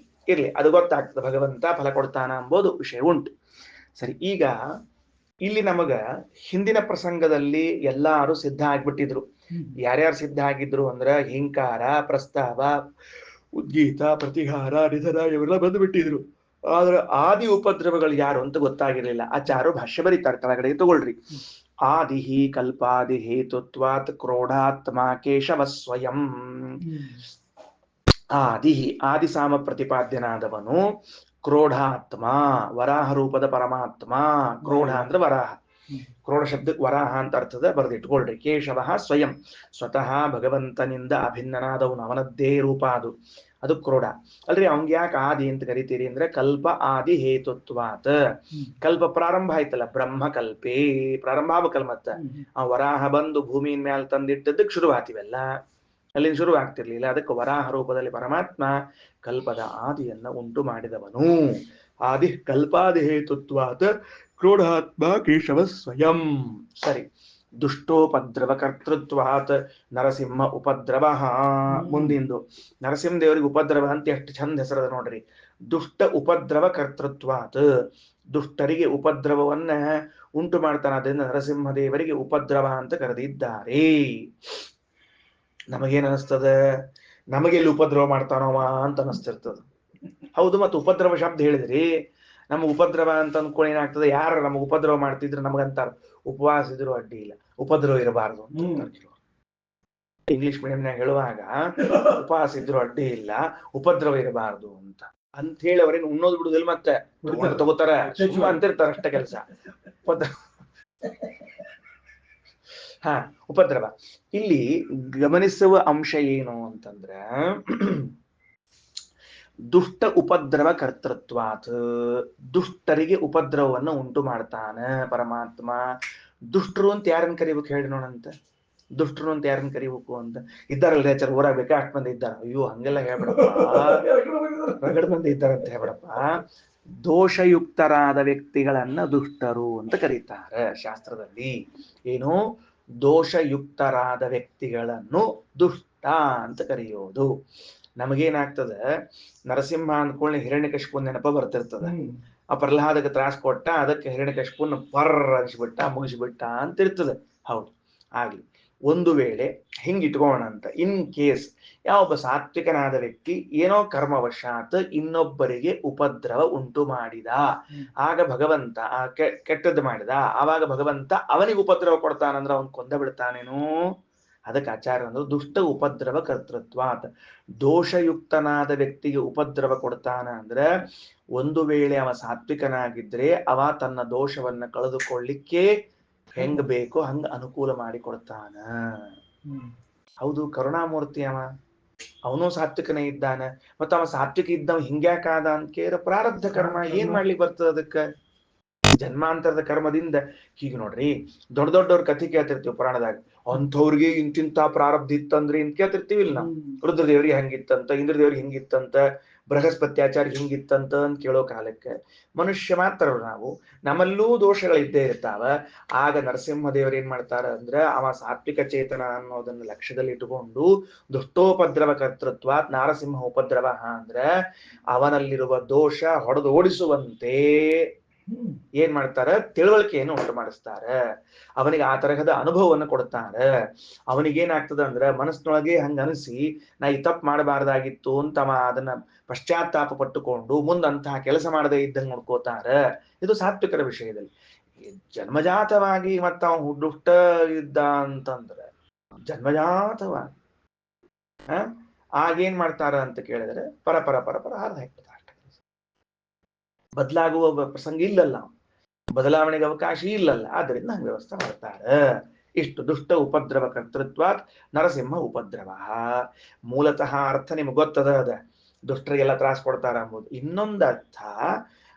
ಇರ್ಲಿ, ಅದು ಗೊತ್ತಾಗ್ತದೆ, ಭಗವಂತ ಫಲ ಕೊಡ್ತಾನ ಎಂಬುದು ವಿಷಯ ಉಂಟು. ಸರಿ, ಈಗ ಇಲ್ಲಿ ನಮಗ ಹಿಂದಿನ ಪ್ರಸಂಗದಲ್ಲಿ ಎಲ್ಲಾರು ಸಿದ್ಧ ಆಗ್ಬಿಟ್ಟಿದ್ರು. ಯಾರ್ಯಾರು ಸಿದ್ಧ ಆಗಿದ್ರು ಅಂದ್ರ ಹಿಂಕಾರ, ಪ್ರಸ್ತಾವ, ಉದ್ಗೀತ, ಪ್ರತಿಹಾರ, ನಿಧನ ಇವೆಲ್ಲ ಬಂದ್ಬಿಟ್ಟಿದ್ರು. ಆದ್ರೆ ಆದಿ ಉಪದ್ರವಗಳು ಯಾರು ಅಂತ ಗೊತ್ತಾಗಿರ್ಲಿಲ್ಲ. ಆಚಾರ್ಯರು ಭಾಷ್ಯ ಬರೀತಾರೆ, ಕೆಳಗಡೆ ತಗೊಳ್ರಿ. ಆದಿ ಕಲ್ಪಾದಿ ಹೇತುತ್ವಾತ್ ಕ್ರೋಢಾತ್ಮ ಕೇಶವ ಸ್ವಯಂ. ಆದಿ ಸಾಮ ಪ್ರತಿಪಾದ್ಯನಾದವನು ಕ್ರೋಢಾತ್ಮ, ವರಾಹ ರೂಪದ ಪರಮಾತ್ಮ. ಕ್ರೋಢ ಅಂದ್ರೆ ವರಾಹ. ಕ್ರೋಢ ಶಬ್ದಕ್ಕೆ ವರಾಹ ಅಂತ ಅರ್ಥದ ಬರೆದಿಟ್ಕೊಳ್ರಿ. ಕೇಶವ ಸ್ವಯಂ, ಸ್ವತಃ ಭಗವಂತನಿಂದ ಅಭಿನ್ನನಾದವನು, ಅವನದ್ದೇ ರೂಪ ಅದು ಕ್ರೋಢ. ಅಲ್ರಿ, ಅವಂಗ ಯಾಕೆ ಆದಿ ಅಂತ ಕರಿತೀರಿ ಅಂದ್ರೆ ಕಲ್ಪ ಆದಿ ಹೇತುತ್ವಾತ್. ಕಲ್ಪ ಪ್ರಾರಂಭ ಆಯ್ತಲ್ಲ, ಬ್ರಹ್ಮ ಕಲ್ಪೇ ಪ್ರಾರಂಭ ಆಗ್ಬೇಕಲ್. ಮತ್ತ ಆ ವರಾಹ ಬಂದು ಭೂಮಿಯ ಮ್ಯಾಲ ತಂದಿಟ್ಟದಕ್ಕೆ ಶುರು ಆತಿವೆಲ್ಲ, ಅಲ್ಲಿಂದ ಶುರು ಆಗ್ತಿರ್ಲಿಲ್ಲ. ಅದಕ್ಕೆ ವರಾಹ ರೂಪದಲ್ಲಿ ಪರಮಾತ್ಮ ಕಲ್ಪದ ಆದಿಯನ್ನ ಉಂಟು ಮಾಡಿದವನು. ಆದಿ ಕಲ್ಪಾದಿ ಹೇತುತ್ವಾತ್ ಕ್ರೋಢಾತ್ಮ ಕೇಶವ ಸ್ವಯಂ. ಸರಿ, ದುಷ್ಟೋಪದ್ರವ ಕರ್ತೃತ್ವಾತ್ ನರಸಿಂಹ ಉಪದ್ರವ. ಮುಂದಿಂದು ನರಸಿಂಹದೇವರಿಗೆ ಉಪದ್ರವ ಅಂತ ಎಷ್ಟು ಚಂದ ಹೆಸರದ ನೋಡ್ರಿ. ದುಷ್ಟ ಉಪದ್ರವ ಕರ್ತೃತ್ವಾತ್, ದುಷ್ಟರಿಗೆ ಉಪದ್ರವವನ್ನ ಉಂಟು ಮಾಡ್ತಾನ. ಅದರಿಂದ ನರಸಿಂಹದೇವರಿಗೆ ಉಪದ್ರವ ಅಂತ ಕರೆದಿದ್ದಾರೆ. ನಮಗೇನ್ ಅನಿಸ್ತದ? ನಮಗೆಲ್ಲಿ ಉಪದ್ರವ ಮಾಡ್ತಾನವ ಅಂತ ಅನಿಸ್ತಿರ್ತದ. ಹೌದು, ಮತ್ತೆ ಉಪದ್ರವ ಶಬ್ದ ಹೇಳಿದ್ರಿ, ನಮ್ಗೆ ಉಪದ್ರವ ಅಂತ ಅನ್ಕೊಂಡು ಏನಾಗ್ತದೆ? ಯಾರು ನಮಗೆ ಉಪದ್ರವ ಮಾಡ್ತಿದ್ರೆ ನಮಗಂತಾರ ಉಪವಾಸ ಇದ್ರು ಅಡ್ಡಿ ಇಲ್ಲ, ಉಪದ್ರವ ಇರಬಾರ್ದು ಅಂತ. ಇಂಗ್ಲಿಷ್ ಮೀಡಿಯಂನಾಗ ಹೇಳುವಾಗ ಉಪವಾಸ ಇದ್ರು ಅಡ್ಡಿ ಇಲ್ಲ, ಉಪದ್ರವ ಇರಬಾರ್ದು ಅಂತ ಹೇಳಿ ಅವ್ರೇನು ಉಣ್ಣೋದು ಬಿಡುದಿಲ್ಲ, ಮತ್ತೆ ತಗೋತಾರ, ಸುಮ್ಮ ಅಂತಿರ್ತಾರ ಅಷ್ಟೇ ಕೆಲಸ. ಉಪದ್ರವ. ಇಲ್ಲಿ ಗಮನಿಸುವ ಅಂಶ ಏನು ಅಂತಂದ್ರೆ, ದುಷ್ಟ ಉಪದ್ರವ ಕರ್ತೃತ್ವಾತ್, ದುಷ್ಟರಿಗೆ ಉಪದ್ರವವನ್ನು ಉಂಟು ಮಾಡ್ತಾನ ಪರಮಾತ್ಮ. ದುಷ್ಟರು ಅಂತ ಯಾರನ್ನ ಕರಿಬೇಕು ಹೇಳಿ ನೋಡಂತ? ದುಷ್ಟರು ಅಂತ ಯಾರನ್ನ ಕರಿಬೇಕು ಅಂತ? ಇದ್ದಾರಲ್ರಿ ಆಚಾರ ಊರಾಗ ಬೇಕಾಷ್ಟು ಮಂದಿ ಇದ್ದಾರ. ಅಯ್ಯೋ ಹಂಗೆಲ್ಲ ಹೇಳ್ಬಿಡಪ್ಪ, ರಗಡ ಮಂದಿ ಇದ್ದಾರಂತ ಹೇಳ್ಬಿಡಪ್ಪ. ದೋಷಯುಕ್ತರಾದ ವ್ಯಕ್ತಿಗಳನ್ನ ದುಷ್ಟರು ಅಂತ ಕರೀತಾರೆ ಶಾಸ್ತ್ರದಲ್ಲಿ. ಏನು? ದೋಷಯುಕ್ತರಾದ ವ್ಯಕ್ತಿಗಳನ್ನು ದುಷ್ಟ ಅಂತ ಕರೆಯೋದು. ನಮಗೇನಾಗ್ತದ? ನರಸಿಂಹ ಅಂದ್ಕೊಳ್ಳಿ ಹಿರಣ್ಯಕಶಿಪು ನೆನಪ ಬರ್ತಿರ್ತದ. ಆ ಪ್ರಹ್ಲಾದಕ್ಕೆ ತ್ರಾಸ ಕೊಟ್ಟ, ಅದಕ್ಕೆ ಹಿರಣ್ಯಕಶಿಪುನ ಪರ್ ಅನ್ಸ್ಬಿಟ್ಟ, ಮುಗಿಸ್ಬಿಟ್ಟ ಅಂತ ಇರ್ತದೆ. ಹೌದು, ಆಗ್ಲಿ. ಒಂದು ವೇಳೆ ಹಿಂಗಿಟ್ಕೋಣ ಅಂತ, ಇನ್ ಕೇಸ್ ಯಾವೊಬ್ಬ ಸಾತ್ವಿಕನಾದ ವ್ಯಕ್ತಿ ಏನೋ ಕರ್ಮವಶಾತ್ ಇನ್ನೊಬ್ಬರಿಗೆ ಉಪದ್ರವ ಉಂಟು ಮಾಡಿದ, ಆಗ ಭಗವಂತ ಕೆಟ್ಟದ್ದು ಮಾಡಿದ, ಆವಾಗ ಭಗವಂತ ಅವನಿಗೆ ಉಪದ್ರವ ಕೊಡ್ತಾನಂದ್ರೆ ಅವನ್ ಕೊಂದ ಬಿಡ್ತಾನೇನು? ಅದಕ್ಕೆ ಆಚಾರ್ಯ ಅಂದ್ರೆ ದುಷ್ಟ ಉಪದ್ರವ ಕರ್ತೃತ್ವಾತ್, ದೋಷಯುಕ್ತನಾದ ವ್ಯಕ್ತಿಗೆ ಉಪದ್ರವ ಕೊಡ್ತಾನ ಅಂದ್ರೆ ಒಂದು ವೇಳೆ ಅವ ಸಾತ್ವಿಕನಾಗಿದ್ರೆ ಅವ ತನ್ನ ದೋಷವನ್ನ ಕಳೆದುಕೊಳ್ಳಿಕ್ಕೆ ಹೆಂಗ್ ಬೇಕೋ ಹಂಗ ಅನುಕೂಲ ಮಾಡಿ ಕೊಡ್ತಾನ. ಹೌದು, ಕರುಣಾಮೂರ್ತಿ ಅವ, ಅವನು ಸಾತ್ವಿಕನೇ ಇದ್ದಾನ. ಮತ್ತ ಅವ ಸಾತ್ವಿಕ ಇದ್ದವ ಹಿಂಗ್ಯಾಕಾದ ಅಂತ ಕೇಳಿದ್ರೆ ಪ್ರಾರಬ್ಧ ಕರ್ಮ, ಏನ್ ಮಾಡ್ಲಿಕ್ಕೆ ಬರ್ತದ ಅದಕ್ಕ? ಜನ್ಮಾಂತರದ ಕರ್ಮದಿಂದ. ಹೀಗೆ ನೋಡ್ರಿ, ದೊಡ್ಡ ದೊಡ್ಡವ್ರ ಕಥೆ ಕೇಳ್ತಿರ್ತೀವಿ ಪುರಾಣದಾಗ, ಅಂಥವ್ರಿಗೆ ಇಂತಿಂತ ಪ್ರಾರಬ್ಧ ಇತ್ತಂದ್ರೆ ಇಂತ ಕೇಳ್ತಿರ್ತೀವಿ ಇಲ್ಲ ನಾವು. ರುದ್ರದೇವ್ರಿಗೆ ಹಂಗಿತ್ತಂತ, ಇಂದ್ರದೇವ್ರಿಗೆ ಹಿಂಗಿತ್ತಂತ, ಬೃಹಸ್ಪತ್ಯಾಚಾರ್ಯ ಹಿಂಗಿತ್ತಂತ ಅಂತ ಕೇಳೋ ಕಾಲಕ್ಕೆ ಮನುಷ್ಯ ಮಾತ್ರ ನಾವು, ನಮ್ಮಲ್ಲೂ ದೋಷಗಳಿದ್ದೇ ಇರ್ತಾವ. ಆಗ ನರಸಿಂಹದೇವರು ಏನ್ ಮಾಡ್ತಾರ ಅಂದ್ರೆ ಅವ ಸಾತ್ವಿಕ ಚೇತನ ಅನ್ನೋದನ್ನ ಲಕ್ಷ್ಯದಲ್ಲಿ ಇಟ್ಟುಕೊಂಡು ದುಷ್ಟೋಪದ್ರವ ಕರ್ತೃತ್ವ ನಾರಸಿಂಹ ಉಪದ್ರವ ಅಂದ್ರೆ ಅವನಲ್ಲಿರುವ ದೋಷ ಹೊಡೆದು ಓಡಿಸುವಂತೆ ಏನ್ ಮಾಡ್ತಾರ, ತಿಳುವಳಿಕೆಯನ್ನು ಉಂಟು ಮಾಡಿಸ್ತಾರ. ಅವನಿಗೆ ಆ ತರಹದ ಅನುಭವವನ್ನು ಕೊಡ್ತಾರ. ಅವನಿಗೇನಾಗ್ತದ ಅಂದ್ರೆ ಮನಸ್ಸಿನೊಳಗೆ ಹಂಗ ಅನಿಸಿ ನಾ ಈ ತಪ್ಪು ಮಾಡಬಾರ್ದಾಗಿತ್ತು ಅಂತ ಅದನ್ನ ಪಶ್ಚಾತ್ತಾಪ ಪಟ್ಟುಕೊಂಡು ಮುಂದಂತಹ ಕೆಲಸ ಮಾಡದೇ ಇದ್ದಂಗೆ ನೋಡ್ಕೋತಾರ. ಇದು ಸಾತ್ವಿಕರ ವಿಷಯದಲ್ಲಿ. ಜನ್ಮಜಾತವಾಗಿ ಮತ್ತ ಅವ ದುಷ್ಟ ಇದ್ದ ಅಂತಂದ್ರೆ ಜನ್ಮಜಾತವಾಗಿ ಆಗೇನ್ ಮಾಡ್ತಾರ ಅಂತ ಕೇಳಿದ್ರೆ ಪರಪರ ಪರಪರ ಹಾರ್ದ ಹಾಕ್ತಾರೆ. ಬದಲಾಗುವ ಪ್ರಸಂಗ ಇಲ್ಲಲ್ಲ, ಬದಲಾವಣೆಗೆ ಅವಕಾಶ ಇಲ್ಲಲ್ಲ, ಆದ್ರಿಂದ ಹಂಗೆ ವ್ಯವಸ್ಥೆ ಮಾಡ್ತಾರೆ. ಇಷ್ಟು ದುಷ್ಟ ಉಪದ್ರವ ಕರ್ತೃತ್ವಾತ್ ನರಸಿಂಹ ಉಪದ್ರವ. ಮೂಲತಃ ಅರ್ಥ ನಿಮ್ಗೆ ಗೊತ್ತದ, ಅದ ದುಷ್ಟರಿಗೆಲ್ಲ ತ್ರಾಸ ಕೊಡ್ತಾರ ಅಂಬುದು. ಇನ್ನೊಂದು ಅರ್ಥ,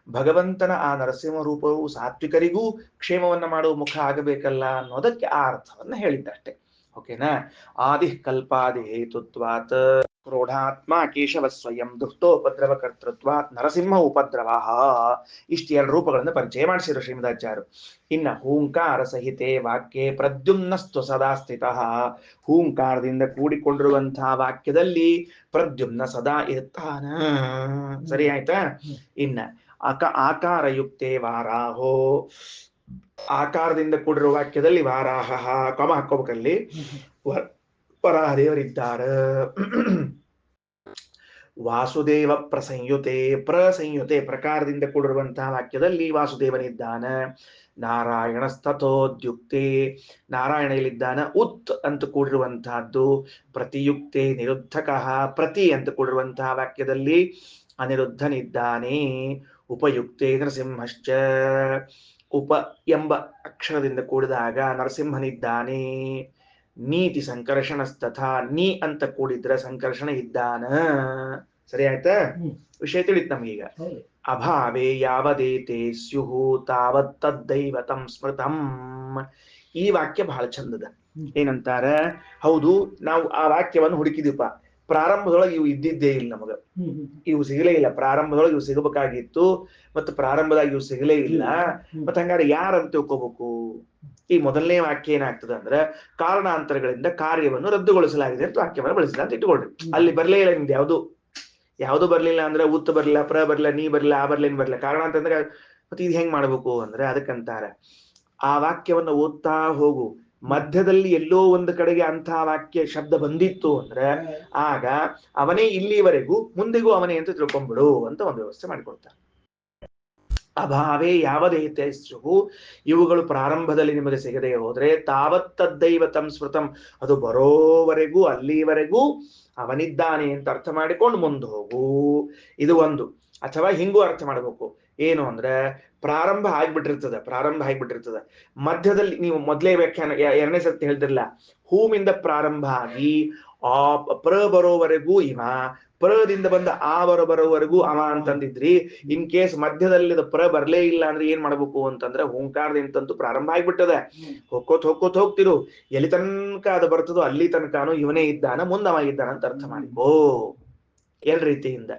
ಭಗವಂತನ ಆ ನರಸಿಂಹ ರೂಪವು ಸಾತ್ವಿಕರಿಗೂ ಕ್ಷೇಮವನ್ನ ಮಾಡುವ ಮುಖ ಆಗಬೇಕಲ್ಲ ಅನ್ನೋದಕ್ಕೆ ಆ ಅರ್ಥವನ್ನ ಹೇಳಿದ್ದಷ್ಟೇ. ಓಕೆನಾ? ಆದಿ ಕಲ್ಪಾದಿ ಹೇತುತ್ವಾತ್ ಕ್ರೋಢಾತ್ಮ ಕೇಶವ ಸ್ವಯಂ ದುಷ್ಟೋಪದ್ರವ ಕರ್ತೃತ್ವಾತ್ ನರಸಿಂಹ ಉಪದ್ರವ. ಇಷ್ಟು ಎರಡು ರೂಪಗಳನ್ನು ಪರಿಚಯ ಮಾಡಿಸಿದ್ರು ಶ್ರೀಮದಾಚಾರ್ಯರು. ಇನ್ನ ಹೂಂಕಾರ ಸಹಿತೆ ವಾಕ್ಯೆ ಪ್ರದ್ಯುಮ್ನಸ್ತು ಸದಾ ಸ್ಥಿತ. ಹೂಂಕಾರದಿಂದ ಕೂಡಿಕೊಂಡಿರುವಂತಹ ವಾಕ್ಯದಲ್ಲಿ ಪ್ರದ್ಯುಮ್ನ ಸದಾ ಇರ್ತಾನ. ಸರಿ ಆಯ್ತಾ? ಇನ್ನ ಆಕಾರಯುಕ್ತೆ ವಾರಾಹೋ, ಆಕಾರದಿಂದ ಕೂಡಿರುವ ವಾಕ್ಯದಲ್ಲಿ ವಾರಾಹ ಕಮ ಹಾಕೋಬೇಕಲ್ಲಿ ವರಾಹದೇವರಿದ್ದಾರೆ. ವಾಸುದೇವ ಪ್ರಸಂಯುತೆ, ಪ್ರಸಂಯುತೆ ಪ್ರಕಾರದಿಂದ ಕೂಡಿರುವಂತಹ ವಾಕ್ಯದಲ್ಲಿ ವಾಸುದೇವನಿದ್ದಾನ. ನಾರಾಯಣ ಸ್ಥತೋದ್ಯುಕ್ತೆ, ನಾರಾಯಣಲ್ಲಿದ್ದಾನ. ಉತ್ ಅಂತ ಕೂಡಿರುವಂತಹದ್ದು ಪ್ರತಿಯುಕ್ತೆ ನಿರುದ್ಧಕ, ಪ್ರತಿ ಅಂತ ಕೂಡಿರುವಂತಹ ವಾಕ್ಯದಲ್ಲಿ ಅನಿರುದ್ಧನಿದ್ದಾನೆ. ಉಪಯುಕ್ತೆ ನರಸಿಂಹಶ್ಚ, ಉಪ ಎಂಬ ಅಕ್ಷರದಿಂದ ಕೂಡಿದಾಗ ನರಸಿಂಹನಿದ್ದಾನೆ. ನೀತಿ ಸಂಕರ್ಷಣಸ್ತಥಾ, ನೀ ಅಂತ ಕೂಡಿದ್ರೆ ಸಂಕರ್ಷಣ ಇದ್ದಾನ. ಸರಿ ಆಯ್ತಾ? ವಿಷಯ ತಿಳಿತ್ ನಮಗೀಗ. ಅಭಾವೇ ಯಾವದೇತೆ ಸ್ಯುಹು ತಾವತ್ ತದ್ದೈವತಂ ಸ್ಮೃತಂ. ಈ ವಾಕ್ಯ ಬಹಳ ಚಂದದ. ಏನಂತಾರ? ಹೌದು, ನಾವು ಆ ವಾಕ್ಯವನ್ನು ಹುಡುಕಿದೀಪ. ಪ್ರಾರಂಭದೊಳಗೆ ಇವು ಇದ್ದಿದ್ದೇ ಇಲ್ಲ ನಮಗ, ಇವು ಸಿಗಲೇ ಇಲ್ಲ. ಪ್ರಾರಂಭದೊಳಗೆ ಇವು ಸಿಗಬೇಕಾಗಿತ್ತು, ಮತ್ತು ಪ್ರಾರಂಭದಾಗ ಇವು ಸಿಗಲೇ ಇಲ್ಲ. ಮತ್ತ ಹಂಗಾರೆ ಯಾರಂತ ತಿಳ್ಕೋಬೇಕು? ಈ ಮೊದಲನೇ ವಾಕ್ಯ ಏನಾಗ್ತದೆ ಅಂದ್ರೆ ಕಾರಣಾಂತರಗಳಿಂದ ಕಾರ್ಯವನ್ನು ರದ್ದುಗೊಳಿಸಲಾಗಿದೆ ಅಂತ ವಾಕ್ಯವನ್ನು ಬಳಸಿದ ಅಂತ ಇಟ್ಕೊಳ್ರಿ. ಅಲ್ಲಿ ಬರ್ಲೇ ಇಲ್ಲ ನಿಮ್ದು ಯಾವುದು ಬರ್ಲಿಲ್ಲ ಅಂದ್ರೆ ಉತ್ ಬರ್ಲಿಲ್ಲ, ಪ್ರ ಬರ್ಲಿಲ್ಲ, ನೀ ಬರ್ಲಿಲ್ಲ, ಆ ಬರ್ಲೇನ್ ಬರ್ಲಿಲ್ಲ. ಕಾರಣಾಂತರ ಅಂದ್ರೆ ಮತ್ತೆ ಇದು ಹೆಂಗ್ ಮಾಡ್ಬೇಕು ಅಂದ್ರೆ ಅದಕ್ಕಂತಾರೆ, ಆ ವಾಕ್ಯವನ್ನು ಓದ್ತಾ ಹೋಗು, ಮಧ್ಯದಲ್ಲಿ ಎಲ್ಲೋ ಒಂದು ಕಡೆಗೆ ಅಂತಹ ವಾಕ್ಯ ಶಬ್ದ ಬಂದಿತ್ತು ಅಂದ್ರೆ ಆಗ ಅವನೇ ಇಲ್ಲಿವರೆಗೂ ಮುಂದೆಗೂ ಅವನೇ ಅಂತ ತಿಳ್ಕೊಂಡ್ಬಿಡು ಅಂತ ಒಂದು ವ್ಯವಸ್ಥೆ ಮಾಡಿಕೊಡ್ತಾರೆ. ಅಭಾವೇ ಯಾವದೇತಸ್ಯು, ಇವುಗಳು ಪ್ರಾರಂಭದಲ್ಲಿ ನಿಮಗೆ ಸಿಗದೆ ಹೋದ್ರೆ ತಾವತ್ತದ್ದೈವತಂ ಸ್ಮೃತಂ, ಅದು ಬರೋವರೆಗೂ ಅಲ್ಲಿವರೆಗೂ ಅವನಿದ್ದಾನೆ ಅಂತ ಅರ್ಥ ಮಾಡಿಕೊಂಡು ಮುಂದೆ ಹೋಗು. ಇದು ಒಂದು. ಅಥವಾ ಹಿಂಗೂ ಅರ್ಥ ಮಾಡಬೇಕು, ಏನು ಅಂದ್ರೆ ಪ್ರಾರಂಭ ಆಗ್ಬಿಟ್ಟಿರ್ತದ, ಮಧ್ಯದಲ್ಲಿ ನೀವು ಮೊದಲೇ ವ್ಯಾಖ್ಯಾನ ಎರಡನೇ ಸರ್ತಿ ಹೇಳ್ತಿರಲ್ಲ, ಹೂಮಿಂದ ಪ್ರಾರಂಭ ಆಗಿ ಆ ಪ್ರ ಬರೋವರೆಗೂ ಇವ, ಪ್ರದಿಂದ ಬಂದ ಆ ಬರೋವರೆಗೂ ಅವ ಅಂತಂದಿದ್ರಿ. ಇನ್ ಕೇಸ್ ಮಧ್ಯದಲ್ಲಿ ಪ್ರ ಬರ್ಲೇ ಇಲ್ಲ ಅಂದ್ರೆ ಏನ್ ಮಾಡ್ಬೇಕು ಅಂತಂದ್ರೆ ಹೂಂಕಾರದಿಂತಂತೂ ಪ್ರಾರಂಭ ಆಗ್ಬಿಟ್ಟದ, ಹೊಕ್ಕೋತ್ ಹೋಗ್ತಿರು, ಎಲ್ಲಿ ತನಕ ಅದು ಬರ್ತದೋ ಅಲ್ಲಿ ತನಕನೂ ಇವನೇ ಇದ್ದಾನ, ಮುಂದವ ಇದ್ದಾನ ಅಂತ ಅರ್ಥ ಮಾಡಿಕೋ. ಎರಡು ರೀತಿಯಿಂದ.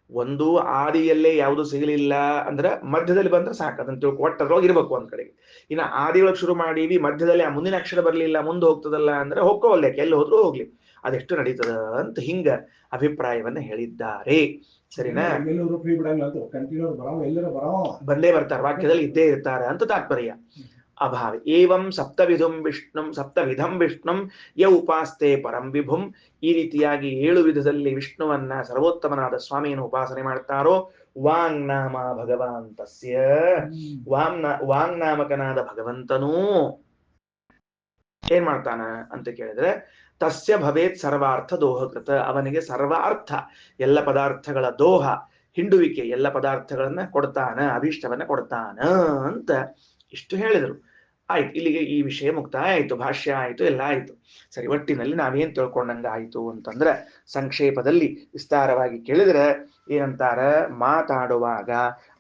ಒಂದು, ಆದಿಯಲ್ಲೇ ಯಾವುದು ಸಿಗಲಿಲ್ಲ ಅಂದ್ರೆ ಮಧ್ಯದಲ್ಲಿ ಬಂದ್ರೆ ಸಾಕು, ಅದನ್ನ ತಿಳ್ಕೊ, ಒಟ್ಟದ್ರೊಳಗೆ ಇರ್ಬೇಕು ಒಂದ್ ಕಡೆಗೆ. ಇನ್ನ ಆದಿಯೊಳಗೆ ಶುರು ಮಾಡೀವಿ, ಮಧ್ಯದಲ್ಲಿ ಆ ಮುಂದಿನ ಅಕ್ಷರ ಬರ್ಲಿಲ್ಲ, ಮುಂದೆ ಹೋಗ್ತದಲ್ಲ ಅಂದ್ರೆ ಹೋಗ್ಕೋವಲ್ಯಾಕೆ, ಎಲ್ಲಿ ಹೋದ್ರೂ ಹೋಗ್ಲಿ, ಅದೆಷ್ಟು ನಡೀತದ ಅಂತ ಹಿಂಗ ಅಭಿಪ್ರಾಯವನ್ನ ಹೇಳಿದ್ದಾರೆ. ಸರಿನಾ? ಬಂದೇ ಬರ್ತಾರ, ವಾಕ್ಯದಲ್ಲಿ ಇದ್ದೇ ಇರ್ತಾರ ಅಂತ ತಾತ್ಪರ್ಯ. ಅಭಾವಿ ಏವಂ ಸಪ್ತವಿಧಂ ವಿಷ್ಣುಂ ಯ ಉಪಾಸ್ತೆ ಪರಂ ವಿಭುಂ. ಈ ರೀತಿಯಾಗಿ 7 ವಿಧದಲ್ಲಿ ವಿಷ್ಣುವನ್ನ ಸರ್ವೋತ್ತಮನಾದ ಸ್ವಾಮಿಯನ್ನು ಉಪಾಸನೆ ಮಾಡ್ತಾರೋ ವಾಂಗ್ನಾಮ ಭಗವಂತಸ್ಯ, ವಾಂಗ್ನಾಮಕನಾದ ಭಗವಂತನೂ ಏನ್ ಮಾಡ್ತಾನ ಅಂತ ಕೇಳಿದ್ರೆ ತಸ್ಯ ಭವೇತ್ ಸರ್ವಾರ್ಥ ದೋಹಕೃತ, ಅವನಿಗೆ ಸರ್ವಾರ್ಥ ಎಲ್ಲ ಪದಾರ್ಥಗಳ ದೋಹ ಹಿಂಡುವಿಕೆ ಎಲ್ಲ ಪದಾರ್ಥಗಳನ್ನ ಕೊಡ್ತಾನ, ಅಭೀಷ್ಟವನ್ನ ಕೊಡ್ತಾನ ಅಂತ ಇಷ್ಟು ಹೇಳಿದರು. ಆಯ್ತು, ಇಲ್ಲಿಗೆ ಈ ವಿಷಯ ಮುಕ್ತಾಯ ಆಯ್ತು, ಭಾಷ್ಯ ಆಯ್ತು, ಎಲ್ಲ ಆಯ್ತು. ಸರಿ, ಒಟ್ಟಿನಲ್ಲಿ ನಾವೇನ್ ತಿಳ್ಕೊಂಡಂಗ ಆಯ್ತು ಅಂತಂದ್ರೆ ಸಂಕ್ಷೇಪದಲ್ಲಿ ವಿಸ್ತಾರವಾಗಿ ಕೇಳಿದ್ರೆ ಏನಂತಾರ, ಮಾತಾಡುವಾಗ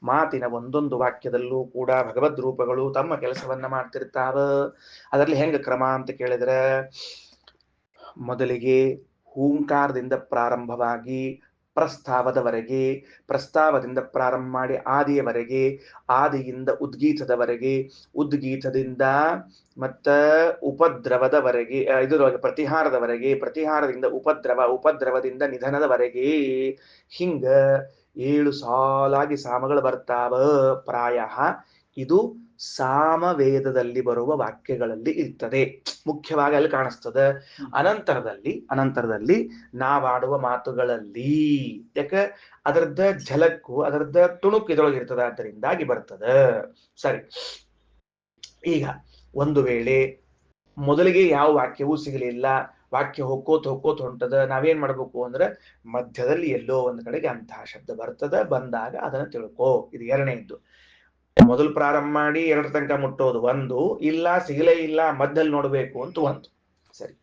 ಮಾತಿನ ಒಂದೊಂದು ವಾಕ್ಯದಲ್ಲೂ ಕೂಡ ಭಗವದ್ ರೂಪಗಳು ತಮ್ಮ ಕೆಲಸವನ್ನ ಮಾಡ್ತಿರ್ತಾವ. ಅದರಲ್ಲಿ ಹೆಂಗ ಕ್ರಮ ಅಂತ ಕೇಳಿದ್ರೆ ಮೊದಲಿಗೆ ಹೂಂಕಾರದಿಂದ ಪ್ರಾರಂಭವಾಗಿ ಪ್ರಸ್ತಾವದವರೆಗೆ, ಪ್ರಸ್ತಾವದಿಂದ ಪ್ರಾರಂಭ ಮಾಡಿ ಆದಿಯವರೆಗೆ, ಆದಿಯಿಂದ ಉದ್ಗೀತದವರೆಗೆ, ಉದ್ಗೀತದಿಂದ ಮತ್ತ ಉಪದ್ರವದವರೆಗೆ, ಇದರೊಳಗೆ ಪ್ರತಿಹಾರದವರೆಗೆ, ಪ್ರತಿಹಾರದಿಂದ ಉಪದ್ರವ, ಉಪದ್ರವದಿಂದ ನಿಧನದವರೆಗೆ, ಹಿಂಗ 7 ಸಾಲಾಗಿ ಸಾಮಗಳು ಬರ್ತಾವ. ಪ್ರಾಯ ಇದು ಸಾಮವೇದದಲ್ಲಿ ಬರುವ ವಾಕ್ಯಗಳಲ್ಲಿ ಇರ್ತದೆ, ಮುಖ್ಯವಾಗಿ ಅಲ್ಲಿ ಕಾಣಿಸ್ತದೆ. ಅನಂತರದಲ್ಲಿ ನಾವಾಡುವ ಮಾತುಗಳಲ್ಲಿ ಯಾಕೆ ಅದರದ್ದ ಝಲಕ್ಕು ಅದರದ್ದ ತುಣುಕು ಇದ್ರೊಳಗೆ ಇರ್ತದೆ, ಅದರಿಂದಾಗಿ ಬರ್ತದೆ. ಸರಿ, ಈಗ ಒಂದು ವೇಳೆ ಮೊದಲಿಗೆ ಯಾವ ವಾಕ್ಯವೂ ಸಿಗಲಿಲ್ಲ, ವಾಕ್ಯ ಹೊಕ್ಕೋತ್ ಹೊಂಟದ, ನಾವೇನ್ ಮಾಡ್ಬೇಕು ಅಂದ್ರೆ ಮಧ್ಯದಲ್ಲಿ ಎಲ್ಲೋ ಒಂದ್ ಕಡೆಗೆ ಅಂತಹ ಶಬ್ದ ಬರ್ತದ, ಬಂದಾಗ ಅದನ್ನ ತಿಳ್ಕೋ. ಇದು ಎರಡನೇದ್ದು. ಮೊದಲು ಪ್ರಾರಂಭ ಮಾಡಿ 2 ತನಕ ಮುಟ್ಟೋದು ಒಂದು, ಇಲ್ಲ ಸಿಗಲೇ ಇಲ್ಲ ಮಧ್ಯದಲ್ಲಿ ನೋಡ್ಬೇಕು ಅಂತ ಒಂದು. ಸರಿ,